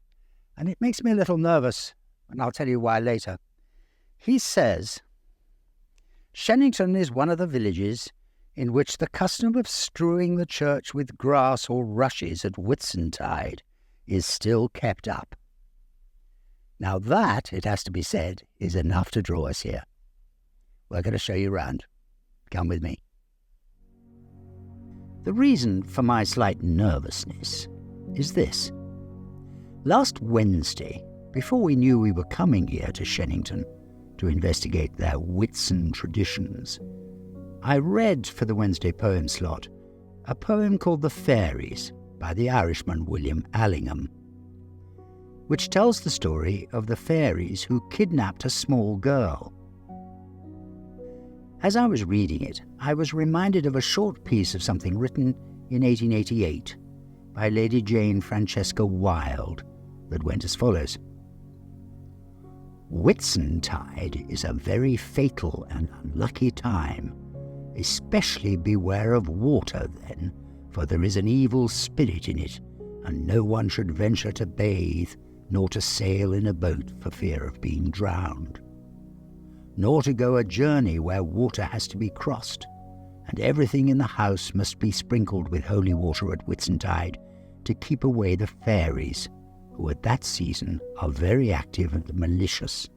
Speaker 3: and it makes me a little nervous, and I'll tell you why later. He says, "Shennington is one of the villages in which the custom of strewing the church with grass or rushes at Whitsuntide is still kept up." Now that, it has to be said, is enough to draw us here. We're going to show you round. Come with me. The reason for my slight nervousness is this. Last Wednesday, before we knew we were coming here to Shennington to investigate their Whitsun traditions, I read for the Wednesday poem slot a poem called The Fairies by the Irishman William Allingham, which tells the story of the fairies who kidnapped a small girl. As I was reading it, I was reminded of a short piece of something written in 1888 by Lady Jane Francesca Wilde that went as follows. "Whitsuntide is a very fatal and unlucky time. Especially beware of water then, for there is an evil spirit in it, and no one should venture to bathe, nor to sail in a boat for fear of being drowned. nor to go a journey where water has to be crossed, and everything in the house must be sprinkled with holy water at Whitsuntide to keep away the fairies, who at that season are very active and malicious,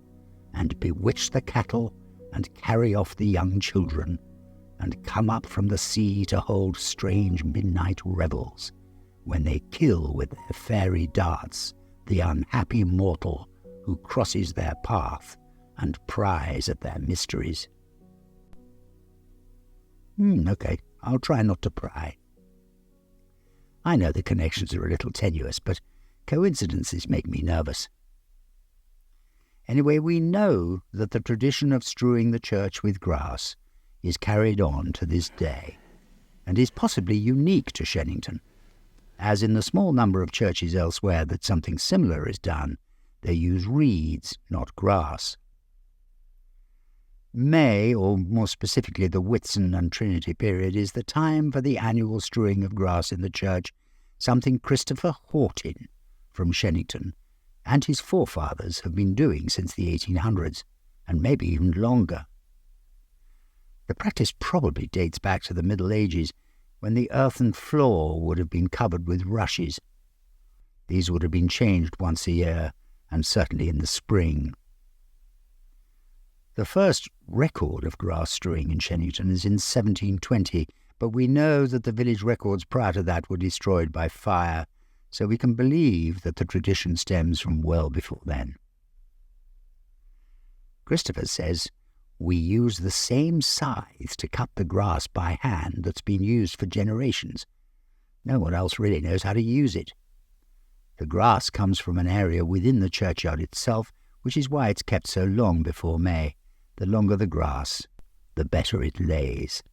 Speaker 3: and bewitch the cattle and carry off the young children, and come up from the sea to hold strange midnight revels, when they kill with their fairy darts the unhappy mortal who crosses their path and pries at their mysteries. Okay, I'll try not to pry. I know the connections are a little tenuous, but coincidences make me nervous. Anyway, we know that the tradition of strewing the church with grass is carried on to this day, and is possibly unique to Shennington, as in the small number of churches elsewhere that something similar is done, they use reeds, not grass. May, or more specifically the Whitsun and Trinity period, is the time for the annual strewing of grass in the church, something Christopher Hortin from Shennington and his forefathers have been doing since the 1800s, and maybe even longer. The practice probably dates back to the Middle Ages, when the earthen floor would have been covered with rushes. These would have been changed once a year, and certainly in the spring. The first record of grass strewing in Shennington is in 1720, but we know that the village records prior to that were destroyed by fire, so we can believe that the tradition stems from well before then. Christopher says, "We use the same scythe to cut the grass by hand that's been used for generations. No one else really knows how to use it. The grass comes from an area within the churchyard itself, which is why it's kept so long before May. The longer the grass, the better it lays."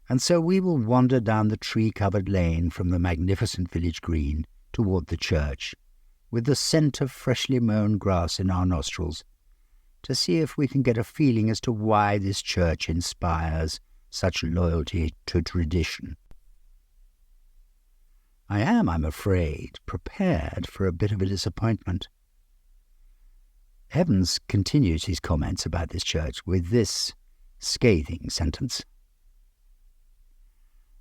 Speaker 3: And so we will wander down the tree-covered lane from the magnificent village green toward the church, with the scent of freshly mown grass in our nostrils, to see if we can get a feeling as to why this church inspires such loyalty to tradition. I am, I'm afraid, prepared for a bit of a disappointment. Evans continues his comments about this church with this scathing sentence.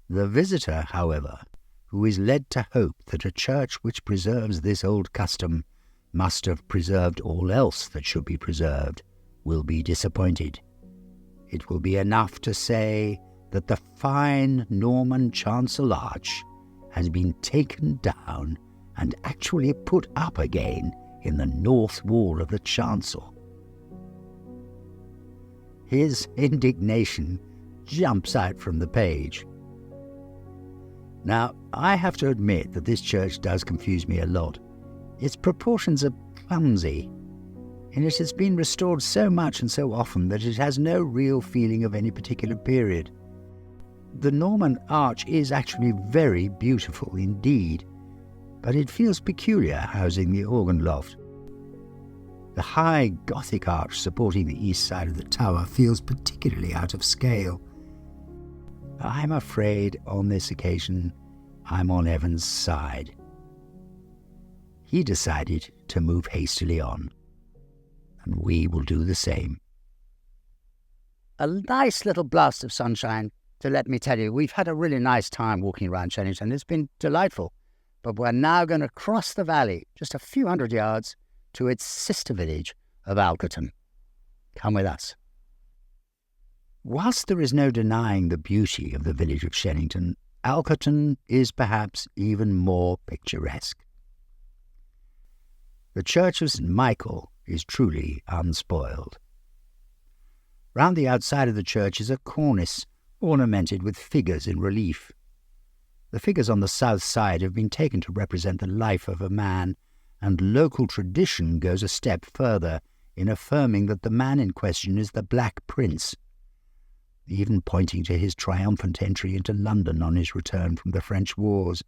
Speaker 3: "The visitor, however, who is led to hope that a church which preserves this old custom must have preserved all else that should be preserved, will be disappointed. It will be enough to say that the fine Norman chancel arch has been taken down and actually put up again in the north wall of the chancel." His indignation jumps out from the page. Now, I have to admit that this church does confuse me a lot. Its proportions are clumsy, and it has been restored so much and so often that it has no real feeling of any particular period. The Norman arch is actually very beautiful indeed, but it feels peculiar housing the organ loft. The high Gothic arch supporting the east side of the tower feels particularly out of scale. I'm afraid on this occasion I'm on Evans' side. He decided to move hastily on, and we will do the same. A nice little blast of sunshine, to let me tell you. We've had a really nice time walking around Shennington. It's been delightful. But we're now going to cross the valley, just a few hundred yards, to its sister village of Alkerton. Come with us. Whilst there is no denying the beauty of the village of Shennington, Alkerton is perhaps even more picturesque. The church of St. Michael is truly unspoiled. Round the outside of the church is a cornice ornamented with figures in relief. The figures on the south side have been taken to represent the life of a man, and local tradition goes a step further in affirming that the man in question is the Black Prince, even pointing to his triumphant entry into London on his return from the French wars.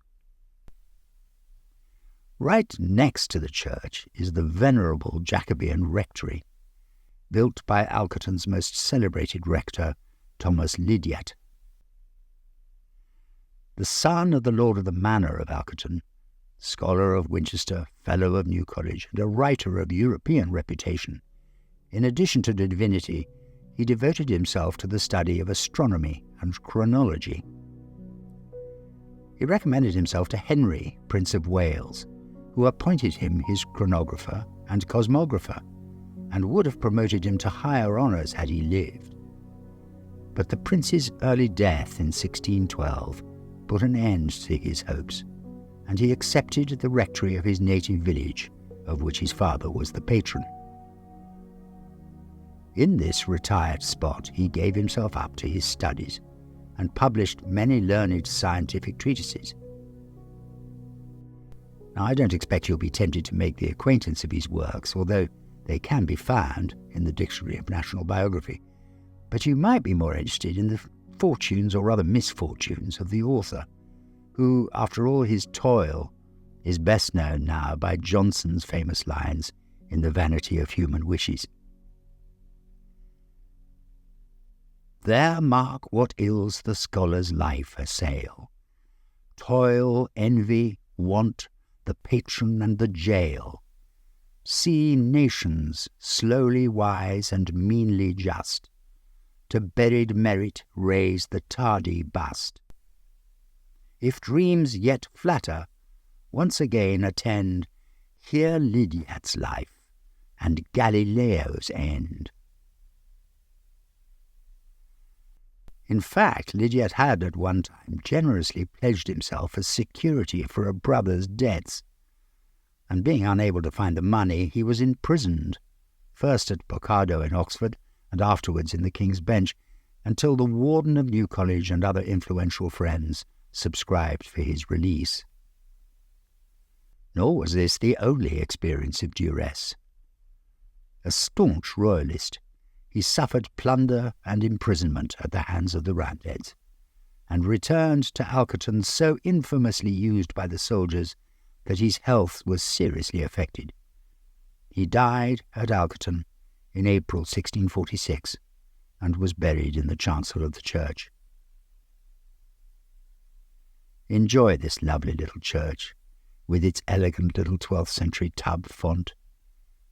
Speaker 3: Right next to the church is the venerable Jacobean rectory, built by Alkerton's most celebrated rector, Thomas Lydiat. The son of the lord of the manor of Alkerton, scholar of Winchester, fellow of New College, and a writer of European reputation, In addition to divinity, he devoted himself to the study of astronomy and chronology. He recommended himself to Henry, Prince of Wales, who appointed him his chronographer and cosmographer, and would have promoted him to higher honours had he lived. But the prince's early death in 1612 put an end to his hopes, and he accepted the rectory of his native village, of which his father was the patron. In this retired spot he gave himself up to his studies and published many learned scientific treatises. Now, I don't expect you'll be tempted to make the acquaintance of his works, although they can be found in the Dictionary of National Biography, but you might be more interested in the fortunes or rather misfortunes of the author, who, after all his toil, is best known now by Johnson's famous lines in The Vanity of Human Wishes. There mark what ills the scholar's life assail, toil, envy, want, the patron and the jail. See nations slowly wise and meanly just, to buried merit raise the tardy bust. If dreams yet flatter, once again attend, hear Lydiat's life and Galileo's end. In fact, Lydiat had at one time generously pledged himself as security for a brother's debts, and being unable to find the money, he was imprisoned, first at Bocardo in Oxford, and afterwards in the King's Bench, until the warden of New College and other influential friends subscribed for his release. Nor was this the only experience of duress. A staunch royalist, he suffered plunder and imprisonment at the hands of the Roundheads, and returned to Alkerton so infamously used by the soldiers that his health was seriously affected. He died at Alkerton in April 1646, and was buried in the chancel of the church. Enjoy this lovely little church, with its elegant little 12th century tub font,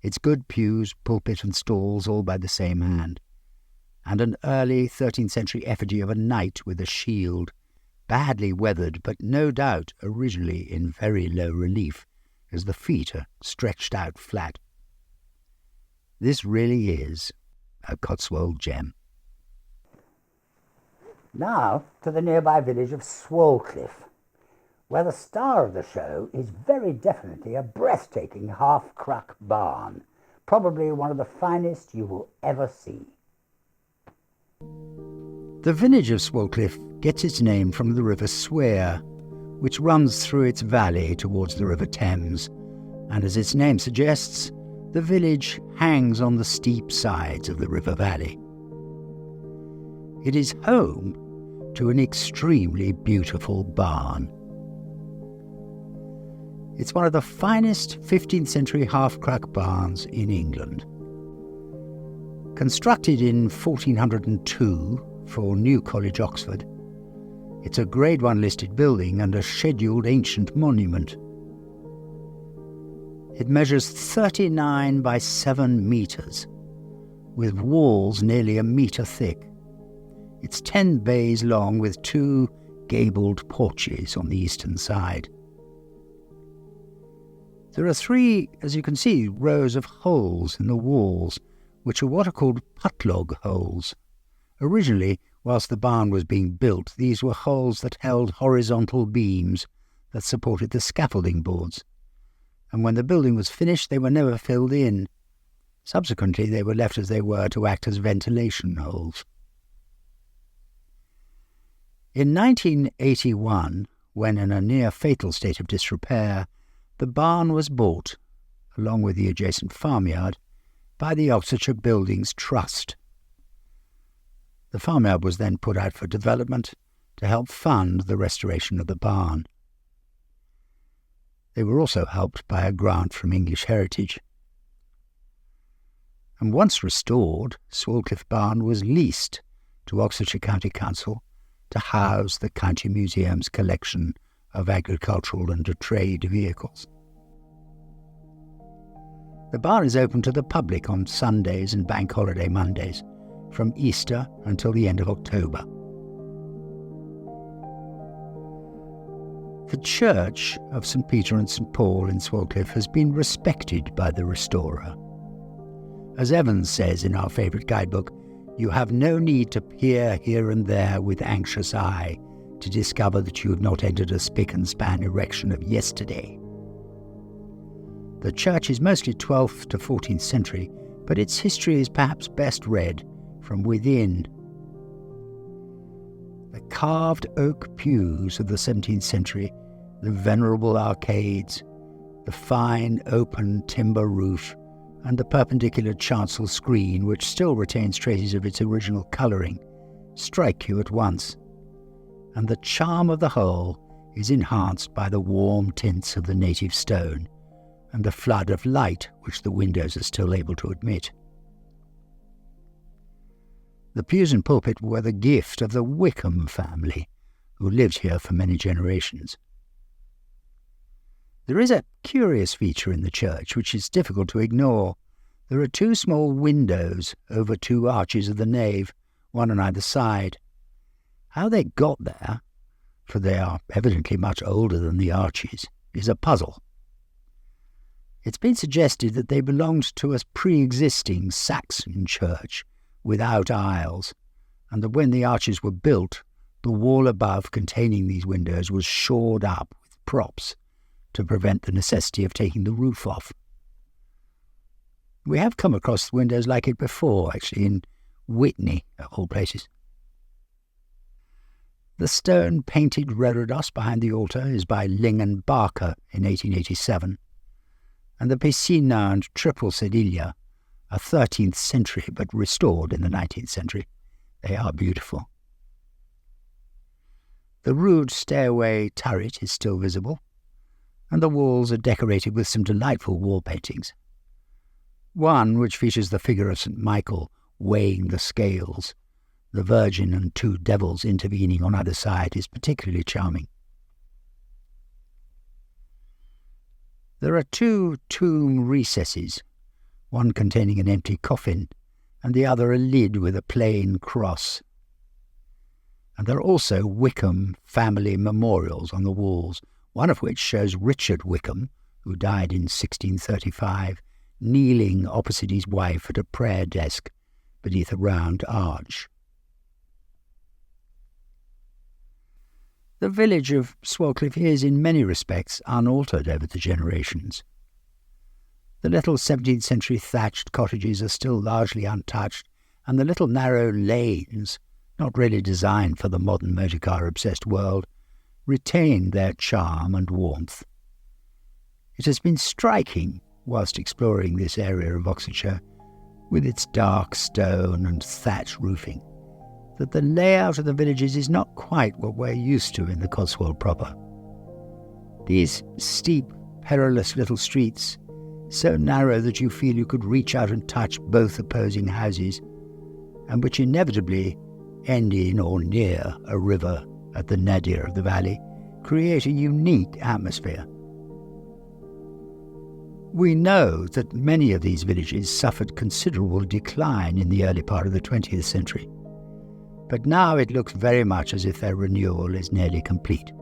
Speaker 3: its good pews, pulpit and stalls all by the same hand, and an early 13th century effigy of a knight with a shield, badly weathered but no doubt originally in very low relief, as the feet are stretched out flat. This really is a Cotswold gem.
Speaker 1: Now to the nearby village of Swolcliffe, where the star of the show is very definitely a breathtaking half-crack barn, probably one of the finest you will ever see.
Speaker 3: The village of Swolcliffe gets its name from the River Swere, which runs through its valley towards the River Thames, and as its name suggests, the village hangs on the steep sides of the river valley. It is home to an extremely beautiful barn. It's one of the finest 15th century half-crack barns in England. Constructed in 1402 for New College, Oxford, it's a Grade 1 listed building and a scheduled ancient monument. It measures 39 by 7 metres, with walls nearly a metre thick. It's 10 bays long with 2 gabled porches on the eastern side. There are 3, as you can see, rows of holes in the walls, which are what are called putlog holes. Originally, whilst the barn was being built, these were holes that held horizontal beams that supported the scaffolding boards, and when the building was finished they were never filled in. Subsequently they were left as they were to act as ventilation holes. In 1981, when in a near-fatal state of disrepair, the barn was bought, along with the adjacent farmyard, by the Oxfordshire Buildings Trust. The farmyard was then put out for development to help fund the restoration of the barn. They were also helped by a grant from English Heritage. And once restored, Swolcliffe Barn was leased to Oxfordshire County Council to house the County Museum's collection of agricultural and trade vehicles. The bar is open to the public on Sundays and bank holiday Mondays, from Easter until the end of October. The church of St. Peter and St. Paul in Swalcliffe has been respected by the restorer. As Evans says in our favourite guidebook, you have no need to peer here and there with anxious eye to discover that you have not entered a spick-and-span erection of yesterday. The church is mostly 12th to 14th century, but its history is perhaps best read from within. The carved oak pews of the 17th century, the venerable arcades, the fine open timber roof, and the perpendicular chancel screen, which still retains traces of its original colouring, strike you at once, and the charm of the whole is enhanced by the warm tints of the native stone and the flood of light which the windows are still able to admit. The pews and pulpit were the gift of the Wickham family, who lived here for many generations. There is a curious feature in the church which is difficult to ignore. There are two small windows over two arches of the nave, one on either side. How they got there, for they are evidently much older than the arches, is a puzzle. It's been suggested that they belonged to a pre-existing Saxon church without aisles, and that when the arches were built, the wall above containing these windows was shored up with props to prevent the necessity of taking the roof off. We have come across windows like it before, actually, in Witney, of all places. The stone-painted reredos behind the altar is by Ling and Barker in 1887, and the piscina and triple sedilla are 13th century but restored in the 19th century. They are beautiful. The rude stairway turret is still visible, and the walls are decorated with some delightful wall paintings. One, which features the figure of St. Michael weighing the scales, the Virgin and two devils intervening on either side, is particularly charming. There are two tomb recesses, one containing an empty coffin, and the other a lid with a plain cross. And there are also Wickham family memorials on the walls, one of which shows Richard Wickham, who died in 1635, kneeling opposite his wife at a prayer desk beneath a round arch. The village of Swalcliffe is in many respects unaltered over the generations. The little 17th century thatched cottages are still largely untouched, and the little narrow lanes, not really designed for the modern motor car-obsessed world, retain their charm and warmth. It has been striking, whilst exploring this area of Oxfordshire, with its dark stone and thatch roofing, that the layout of the villages is not quite what we're used to in the Cotswold proper. These steep, perilous little streets, so narrow that you feel you could reach out and touch both opposing houses, and which inevitably end in or near a river at the nadir of the valley, create a unique atmosphere. We know that many of these villages suffered considerable decline in the early part of the 20th century, but now it looks very much as if their renewal is nearly complete.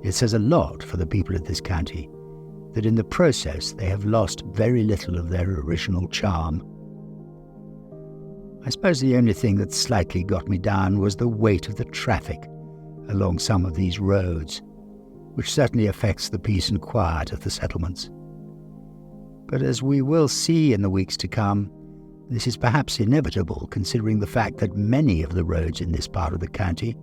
Speaker 3: It says a lot for the people of this county that in the process they have lost very little of their original charm. I suppose the only thing that slightly got me down was the weight of the traffic along some of these roads, which certainly affects the peace and quiet of the settlements. But as we will see in the weeks to come, this is perhaps inevitable, considering the fact that many of the roads in this part of the county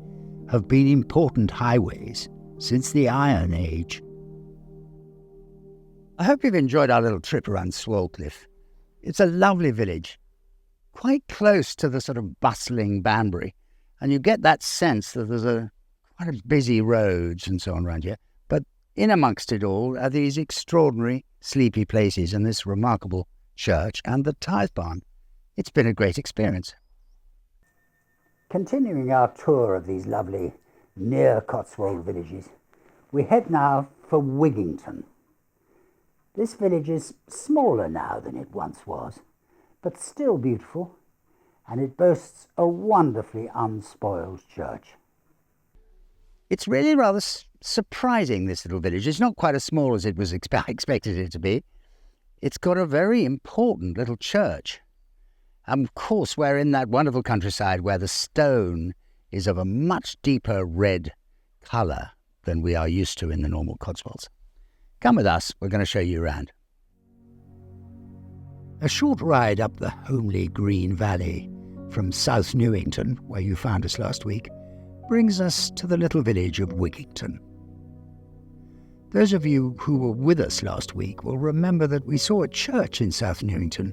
Speaker 3: have been important highways since the Iron Age. I hope you've enjoyed our little trip around Swalcliffe. It's a lovely village, quite close to the sort of bustling Banbury, and you get that sense that there's quite a busy roads and so on around here. But in amongst it all are these extraordinary sleepy places and this remarkable church and the tithe barn. It's been a great experience.
Speaker 1: Continuing our tour of these lovely near Cotswold villages, we head now for Wigington. This village is smaller now than it once was, but still beautiful, and it boasts a wonderfully unspoiled church.
Speaker 3: It's really rather surprising, this little village. It's not quite as small as it was expected it to be. It's got a very important little church. And of course, we're in that wonderful countryside where the stone is of a much deeper red colour than we are used to in the normal Cotswolds. Come with us, we're going to show you around. A short ride up the homely green valley from South Newington, where you found us last week, brings us to the little village of Wardington. Those of you who were with us last week will remember that we saw a church in South Newington,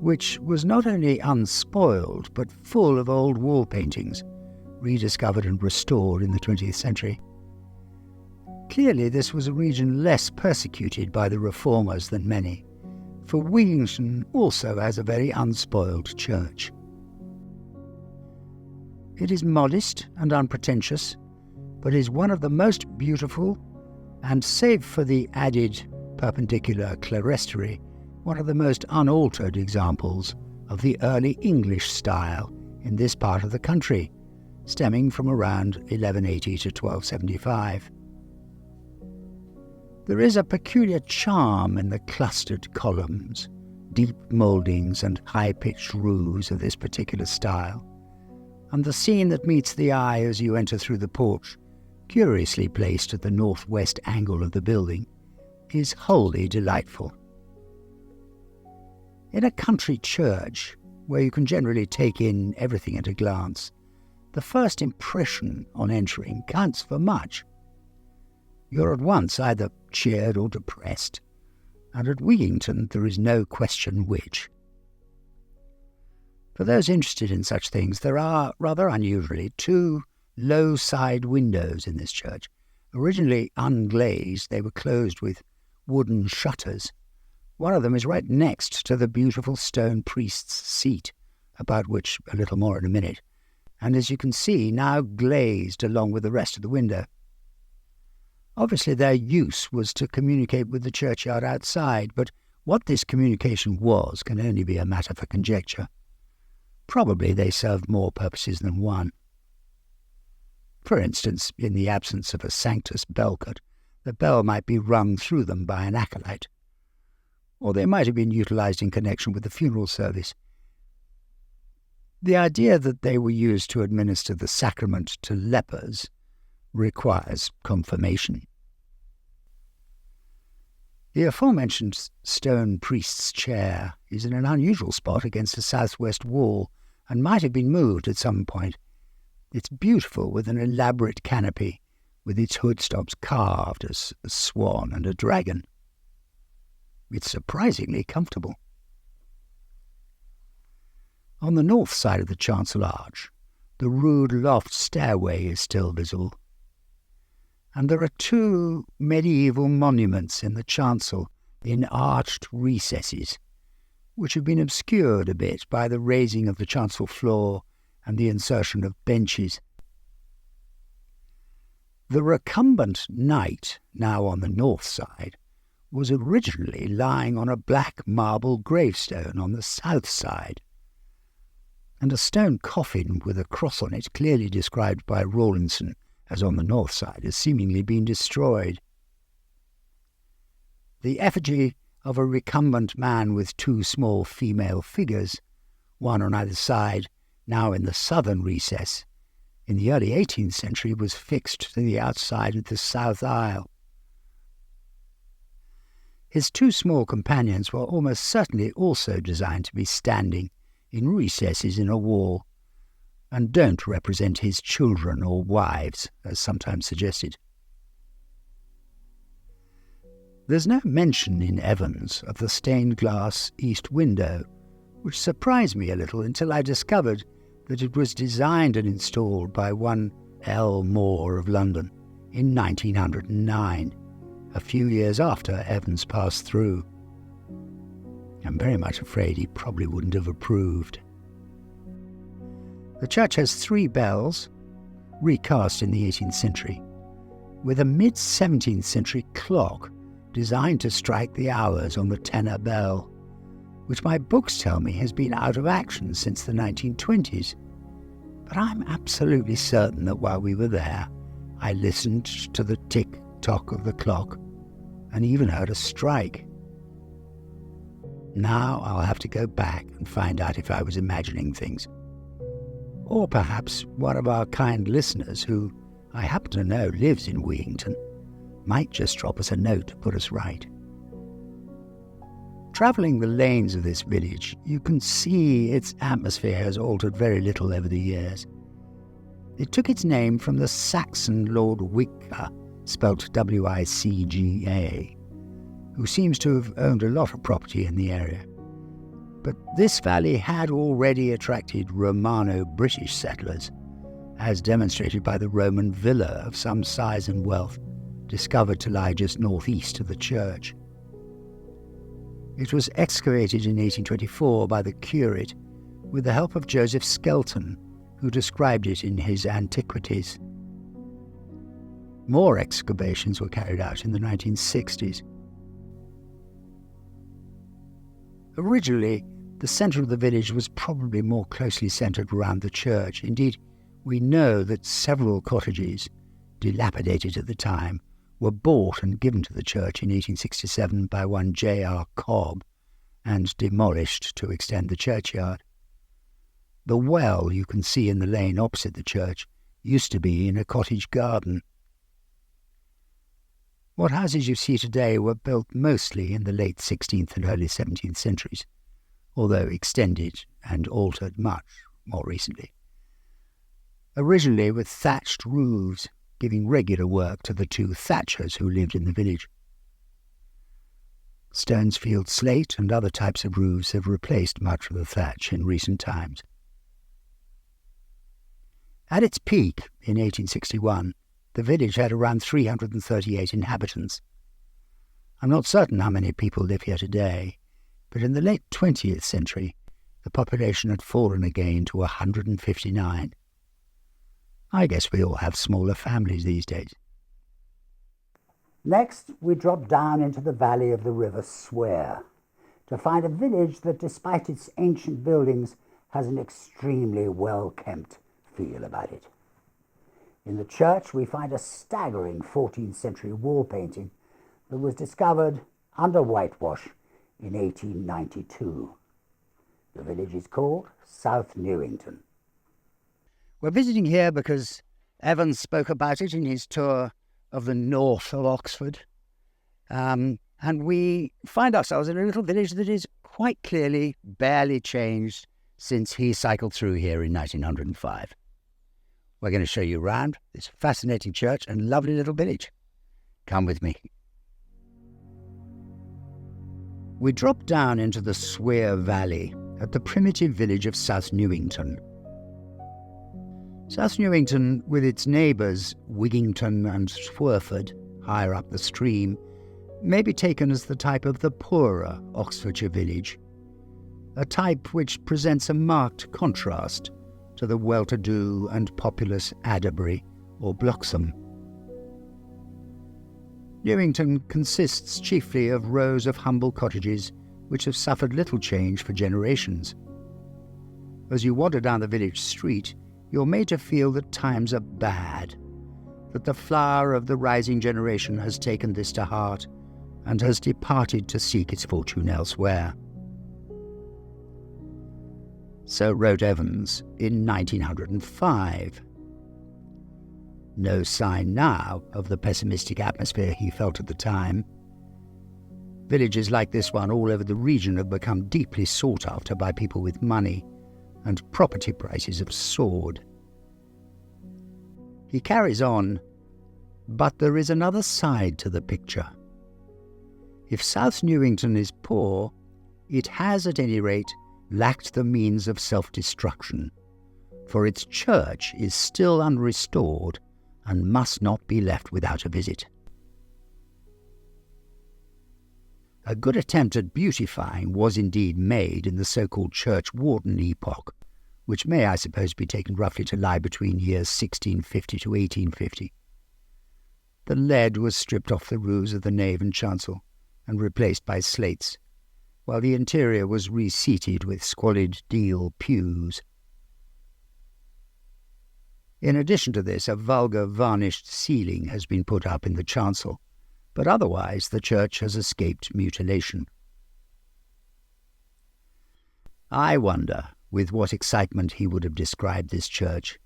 Speaker 3: which was not only unspoiled but full of old wall paintings, rediscovered and restored in the 20th century. Clearly this was a region less persecuted by the reformers than many, for Wardington also has a very unspoiled church. It is modest and unpretentious, but is one of the most beautiful and, save for the added perpendicular clerestory, one of the most unaltered examples of the early English style in this part of the country, stemming from around 1180 to 1275. There is a peculiar charm in the clustered columns, deep mouldings and high-pitched roofs of this particular style, and the scene that meets the eye as you enter through the porch, curiously placed at the northwest angle of the building, is wholly delightful. In a country church, where you can generally take in everything at a glance, the first impression on entering counts for much. You're at once either cheered or depressed, and at Wardington there is no question which. For those interested in such things, there are, rather unusually, two low side windows in this church. Originally unglazed, they were closed with wooden shutters. One of them is right next to the beautiful stone priest's seat, about which a little more in a minute, and as you can see, now glazed along with the rest of the window. Obviously their use was to communicate with the churchyard outside, but what this communication was can only be a matter for conjecture. Probably they served more purposes than one. For instance, in the absence of a sanctus belcot, the bell might be rung through them by an acolyte, or they might have been utilised in connection with the funeral service. The idea that they were used to administer the sacrament to lepers requires confirmation. The aforementioned stone priest's chair is in an unusual spot against the southwest wall and might have been moved at some point. It's beautiful, with an elaborate canopy, with its hoodstops carved as a swan and a dragon. It's surprisingly comfortable. On the north side of the chancel arch, the rude loft stairway is still visible, and there are two medieval monuments in the chancel in arched recesses, which have been obscured a bit by the raising of the chancel floor and the insertion of benches. The recumbent knight, now on the north side, was originally lying on a black marble gravestone on the south side, and a stone coffin with a cross on it, clearly described by Rawlinson as on the north side, has seemingly been destroyed. The effigy of a recumbent man with two small female figures, one on either side, now in the southern recess, in the early 18th century was fixed to the outside of the south aisle. His two small companions were almost certainly also designed to be standing in recesses in a wall, and don't represent his children or wives, as sometimes suggested. There's no mention in Evans of the stained glass east window, which surprised me a little until I discovered that it was designed and installed by one L. Moore of London in 1909, a few years after Evans passed through. I'm very much afraid he probably wouldn't have approved. The church has 3 bells, recast in the 18th century, with a mid-17th century clock designed to strike the hours on the tenor bell, which my books tell me has been out of action since the 1920s. But I'm absolutely certain that while we were there, I listened to the tick-tock of the clock and even heard a strike. Now I'll have to go back and find out if I was imagining things. Or perhaps one of our kind listeners, who I happen to know lives in Wardington, might just drop us a note to put us right. Travelling the lanes of this village, you can see its atmosphere has altered very little over the years. It took its name from the Saxon Lord Wicga, spelt W-I-C-G-A, who seems to have owned a lot of property in the area. But this valley had already attracted Romano-British settlers, as demonstrated by the Roman villa of some size and wealth, discovered to lie just northeast of the church. It was excavated in 1824 by the curate with the help of Joseph Skelton, who described it in his Antiquities. More excavations were carried out in the 1960s. Originally, the centre of the village was probably more closely centred around the church. Indeed, we know that several cottages, dilapidated at the time, were bought and given to the church in 1867 by one J.R. Cobb and demolished to extend the churchyard. The well you can see in the lane opposite the church used to be in a cottage garden. What houses you see today were built mostly in the late 16th and early 17th centuries, although extended and altered much more recently. Originally with thatched roofs, giving regular work to the two thatchers who lived in the village. Stonesfield slate and other types of roofs have replaced much of the thatch in recent times. At its peak in 1861, the village had around 338 inhabitants. I'm not certain how many people live here today, but in the late 20th century, the population had fallen again to 159. I guess we all have smaller families these days.
Speaker 1: Next, we drop down into the valley of the River Sware to find a village that, despite its ancient buildings, has an extremely well-kept feel about it. In the church, we find a staggering 14th century wall painting that was discovered under whitewash in 1892. The village is called South Newington.
Speaker 3: We're visiting here because Evans spoke about it in his tour of the north of Oxford. And we find ourselves in a little village that is quite clearly barely changed since he cycled through here in 1905. We're going to show you around this fascinating church and lovely little village. Come with me. We drop down into the Sware Valley at the primitive village of South Newington. South Newington, with its neighbours Wigington and Shutford, higher up the stream, may be taken as the type of the poorer Oxfordshire village, a type which presents a marked contrast to the well-to-do and populous Adderbury or Bloxham. Newington consists chiefly of rows of humble cottages which have suffered little change for generations. As you wander down the village street, you're made to feel that times are bad, that the flower of the rising generation has taken this to heart and has departed to seek its fortune elsewhere. So wrote Evans in 1905. No sign now of the pessimistic atmosphere he felt at the time. Villages like this one all over the region have become deeply sought after by people with money, and property prices have soared. He carries on, but there is another side to the picture. If South Newington is poor, it has at any rate lacked the means of self-destruction, for its church is still unrestored and must not be left without a visit. A good attempt at beautifying was indeed made in the so-called church warden epoch, which may, I suppose, be taken roughly to lie between years 1650 to 1850. The lead was stripped off the roofs of the nave and chancel and replaced by slates, while the interior was reseated with squalid deal pews. In addition to this, a vulgar varnished ceiling has been put up in the chancel, but otherwise the church has escaped mutilation. I wonder with what excitement he would have described this church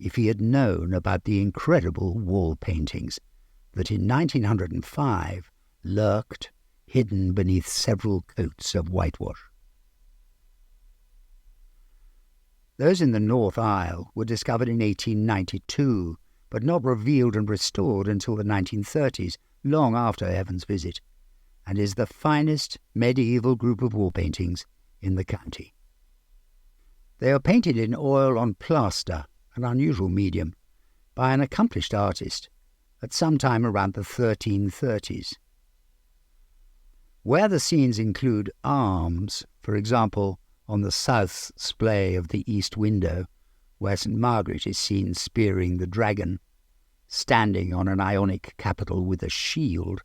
Speaker 3: if he had known about the incredible wall paintings that in 1905 lurked, hidden beneath several coats of whitewash. Those in the north aisle were discovered in 1892, but not revealed and restored until the 1930s, long after Evan's visit, and is the finest medieval group of wall paintings in the county. They are painted in oil on plaster, an unusual medium, by an accomplished artist at some time around the 1330s. Where the scenes include arms, for example, on the south splay of the east window, where St. Margaret is seen spearing the dragon, standing on an Ionic capital with a shield,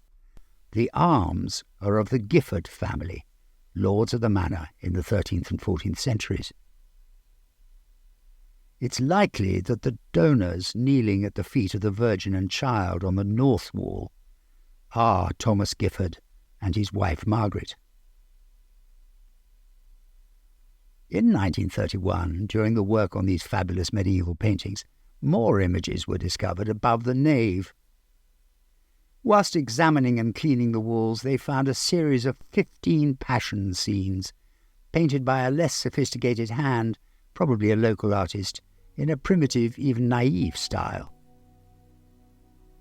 Speaker 3: the arms are of the Gifford family, lords of the manor in the 13th and 14th centuries. It's likely that the donors kneeling at the feet of the Virgin and Child on the north wall are Thomas Gifford and his wife Margaret. In 1931, during the work on these fabulous medieval paintings, more images were discovered above the nave. Whilst examining and cleaning the walls, they found a series of 15 passion scenes, painted by a less sophisticated hand, probably a local artist, in a primitive, even naive style.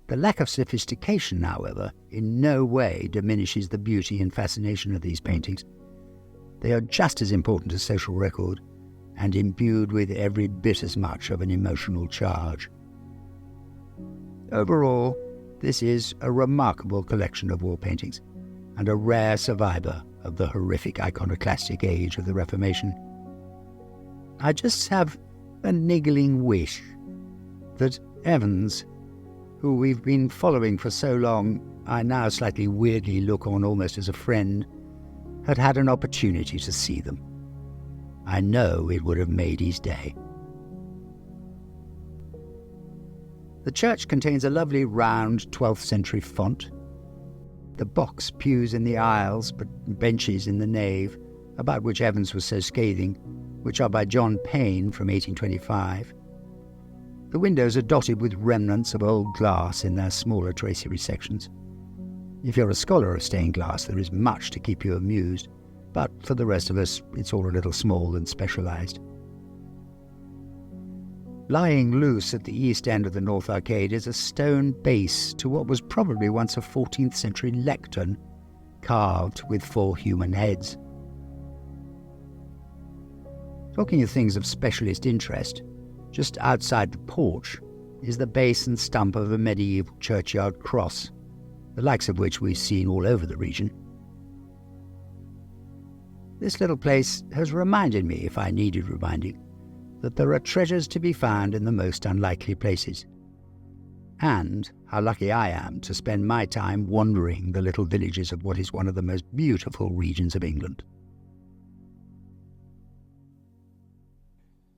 Speaker 3: The lack of sophistication, however, in no way diminishes the beauty and fascination of these paintings. They are just as important as social record, and imbued with every bit as much of an emotional charge. Overall, this is a remarkable collection of wall paintings, and a rare survivor of the horrific iconoclastic age of the Reformation. I just have a niggling wish that Evans, who we've been following for so long, I now slightly weirdly look on almost as a friend, had had an opportunity to see them. I know it would have made his day. The church contains a lovely round 12th century font. The box pews in the aisles, but benches in the nave, about which Evans was so scathing, which are by John Payne from 1825. The windows are dotted with remnants of old glass in their smaller tracery sections. If you're a scholar of stained glass, there is much to keep you amused, but for the rest of us, it's all a little small and specialised. Lying loose at the east end of the north arcade is a stone base to what was probably once a 14th century lectern, carved with 4 human heads. Talking of things of specialist interest, just outside the porch is the base and stump of a medieval churchyard cross, the likes of which we've seen all over the region. This little place has reminded me, if I needed reminding, that there are treasures to be found in the most unlikely places, and how lucky I am to spend my time wandering the little villages of what is one of the most beautiful regions of England.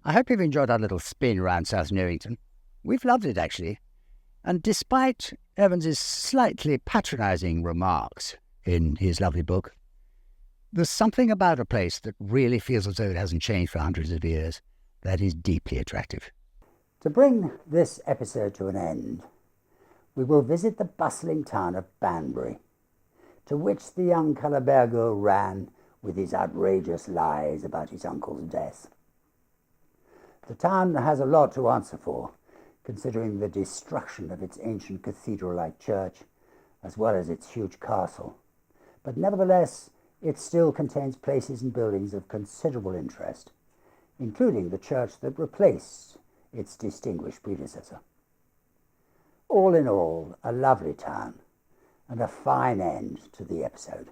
Speaker 3: I hope you've enjoyed our little spin around South Newington. We've loved it, actually. And despite Evans's slightly patronising remarks in his lovely book, there's something about a place that really feels as though it hasn't changed for hundreds of years that is deeply attractive.
Speaker 1: To bring this episode to an end, we will visit the bustling town of Banbury, to which the young Calabergo ran with his outrageous lies about his uncle's death. The town has a lot to answer for, considering the destruction of its ancient cathedral-like church, as well as its huge castle. But nevertheless, it still contains places and buildings of considerable interest, including the church that replaced its distinguished predecessor. All in all, a lovely town, and a fine end to the episode.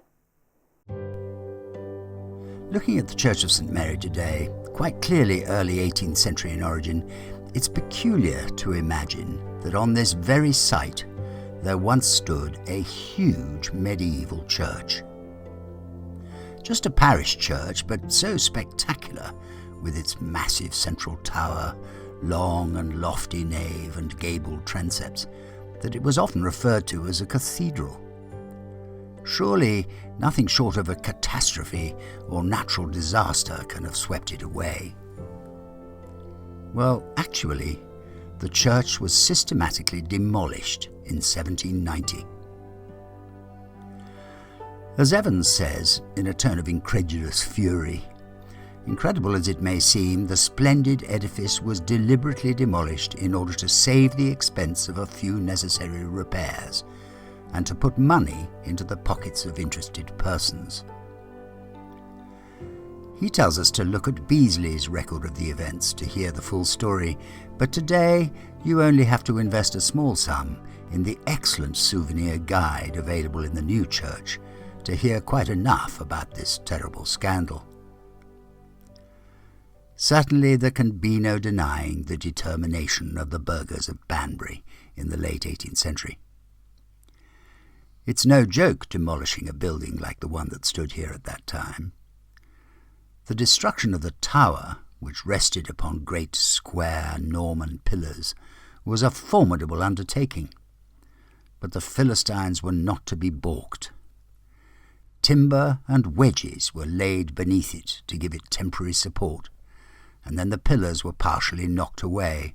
Speaker 2: Looking at the Church of St Mary today, quite clearly early 18th century in origin, it's peculiar to imagine that on this very site there once stood a huge medieval church. Just a parish church, but so spectacular, with its massive central tower, long and lofty nave and gabled transepts, that it was often referred to as a cathedral. Surely nothing short of a catastrophe or natural disaster can have swept it away. Well, actually, the church was systematically demolished in 1790. As Evans says, in a tone of incredulous fury, incredible as it may seem, the splendid edifice was deliberately demolished in order to save the expense of a few necessary repairs and to put money into the pockets of interested persons. He tells us to look at Beasley's record of the events to hear the full story, but today you only have to invest a small sum in the excellent souvenir guide available in the new church to hear quite enough about this terrible scandal. Certainly there can be no denying the determination of the burghers of Banbury in the late 18th century. It's no joke demolishing a building like the one that stood here at that time. The destruction of the tower, which rested upon great square Norman pillars, was a formidable undertaking, but the Philistines were not to be balked. Timber and wedges were laid beneath it to give it temporary support, and then the pillars were partially knocked away.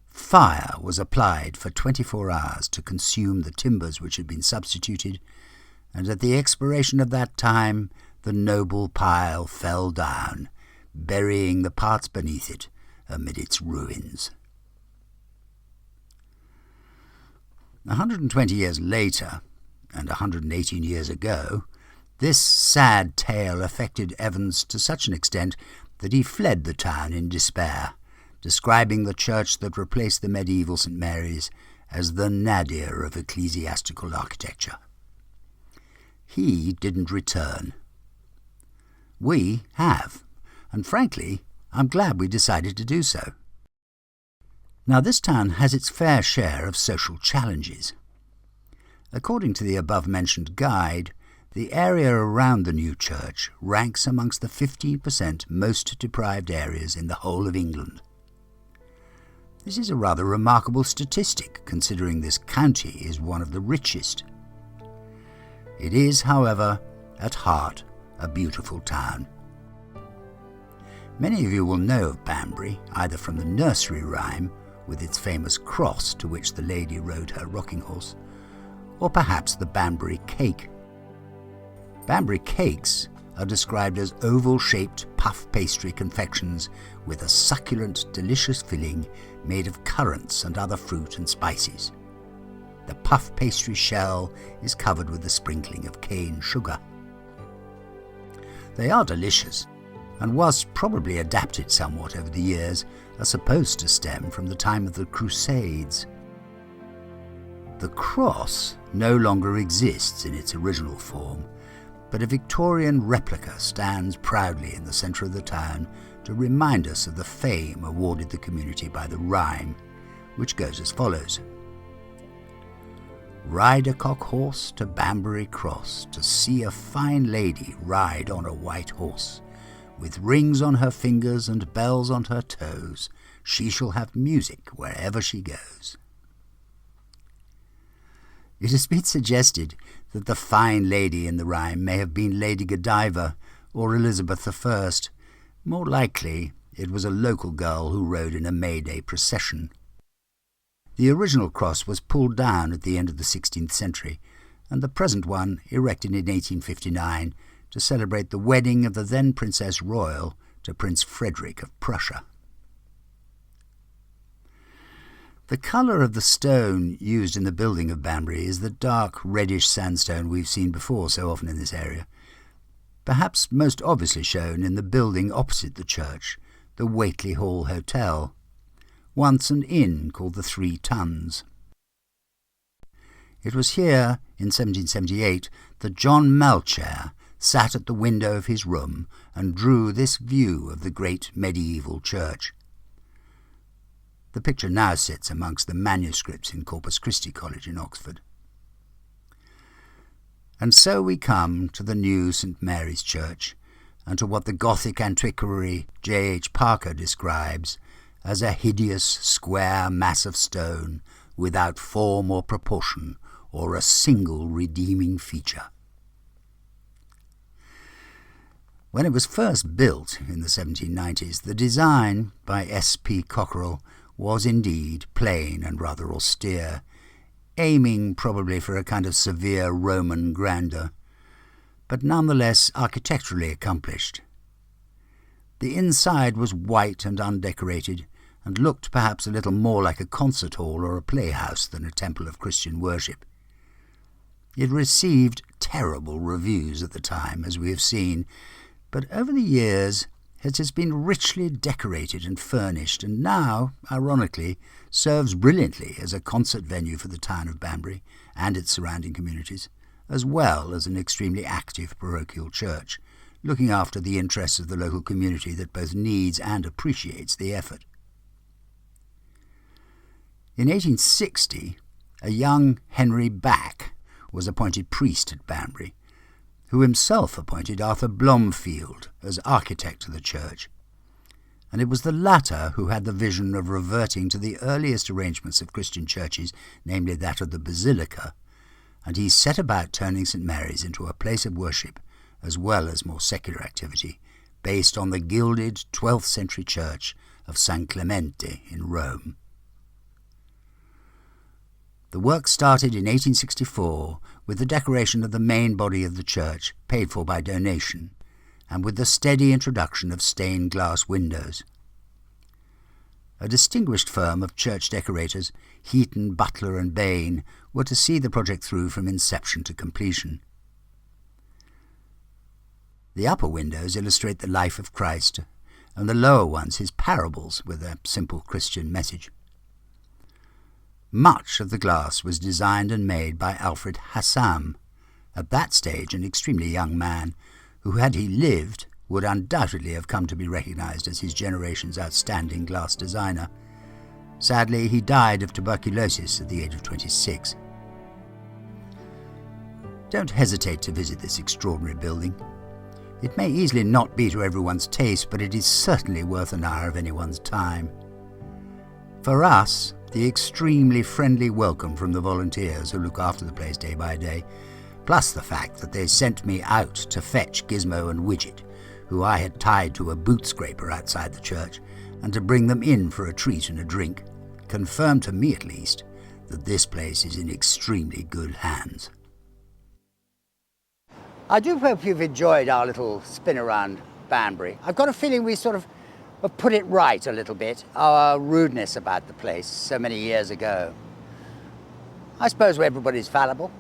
Speaker 2: Fire was applied for 24 hours to consume the timbers which had been substituted, and at the expiration of that time the noble pile fell down, burying the parts beneath it amid its ruins. 120 years later, and 118 years ago, this sad tale affected Evans to such an extent that he fled the town in despair, describing the church that replaced the medieval St. Mary's as the nadir of ecclesiastical architecture. He didn't return. We have, and frankly, I'm glad we decided to do so. Now, this town has its fair share of social challenges. According to the above-mentioned guide, the area around the new church ranks amongst the 15% most deprived areas in the whole of England. This is a rather remarkable statistic, considering this county is one of the richest. It is, however, at heart, a beautiful town. Many of you will know of Banbury, either from the nursery rhyme, with its famous cross to which the lady rode her rocking horse, or perhaps the Banbury cake. Banbury cakes are described as oval-shaped puff pastry confections with a succulent, delicious filling made of currants and other fruit and spices. The puff pastry shell is covered with a sprinkling of cane sugar. They are delicious, and whilst probably adapted somewhat over the years, are supposed to stem from the time of the Crusades. The cross no longer exists in its original form, but a Victorian replica stands proudly in the centre of the town to remind us of the fame awarded the community by the rhyme, which goes as follows. Ride a cock horse to Banbury Cross to see a fine lady ride on a white horse. With rings on her fingers and bells on her toes, she shall have music wherever she goes. It has been suggested that the fine lady in the rhyme may have been Lady Godiva or Elizabeth I. More likely, it was a local girl who rode in a May Day procession. The original cross was pulled down at the end of the 16th century, and the present one erected in 1859 to celebrate the wedding of the then Princess Royal to Prince Frederick of Prussia. The colour of the stone used in the building of Banbury is the dark reddish sandstone we've seen before so often in this area, perhaps most obviously shown in the building opposite the church, the Whately Hall Hotel, once an inn called the Three Tuns. It was here, in 1778, that John Malchair sat at the window of his room and drew this view of the great medieval church. The picture now sits amongst the manuscripts in Corpus Christi College in Oxford. And so we come to the new St Mary's Church, and to what the Gothic antiquary J.H. Parker describes as a hideous square mass of stone without form or proportion or a single redeeming feature. When it was first built in the 1790s, the design by S.P. Cockerell was indeed plain and rather austere, aiming probably for a kind of severe Roman grandeur, but nonetheless architecturally accomplished. The inside was white and undecorated, and looked perhaps a little more like a concert hall or a playhouse than a temple of Christian worship. It received terrible reviews at the time, as we have seen, but over the years it has been richly decorated and furnished, and now, ironically, serves brilliantly as a concert venue for the town of Banbury and its surrounding communities, as well as an extremely active parochial church, looking after the interests of the local community that both needs and appreciates the effort. In 1860, a young Henry Back was appointed priest at Banbury, who himself appointed Arthur Blomfield as architect of the church, and it was the latter who had the vision of reverting to the earliest arrangements of Christian churches, namely that of the Basilica, and he set about turning St Mary's into a place of worship as well as more secular activity, based on the gilded 12th century church of San Clemente in Rome. The work started in 1864 with the decoration of the main body of the church, paid for by donation, and with the steady introduction of stained glass windows. A distinguished firm of church decorators, Heaton, Butler and Bain, were to see the project through from inception to completion. The upper windows illustrate the life of Christ, and the lower ones his parables with a simple Christian message. Much of the glass was designed and made by Alfred Hassam, at that stage an extremely young man, who, had he lived, would undoubtedly have come to be recognised as his generation's outstanding glass designer. Sadly, he died of tuberculosis at the age of 26. Don't hesitate to visit this extraordinary building. It may easily not be to everyone's taste, but it is certainly worth an hour of anyone's time. For us, the extremely friendly welcome from the volunteers who look after the place day by day, plus the fact that they sent me out to fetch Gizmo and Widget, who I had tied to a boot scraper outside the church, and to bring them in for a treat and a drink, confirmed to me at least that this place is in extremely good hands.
Speaker 1: I do hope you've enjoyed our little spin around Banbury. I've got a feeling we sort of have put it right a little bit, our rudeness about the place so many years ago. I suppose everybody's fallible.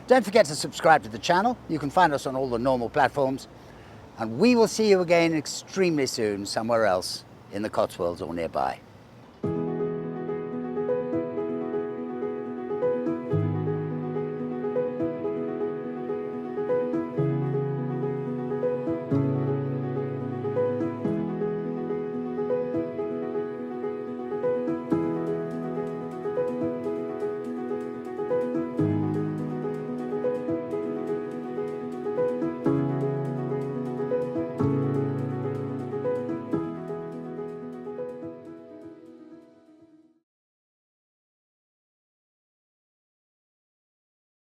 Speaker 1: Don't forget to subscribe to the channel. You can find us on all the normal platforms, and we will see you again extremely soon somewhere else in the Cotswolds or nearby.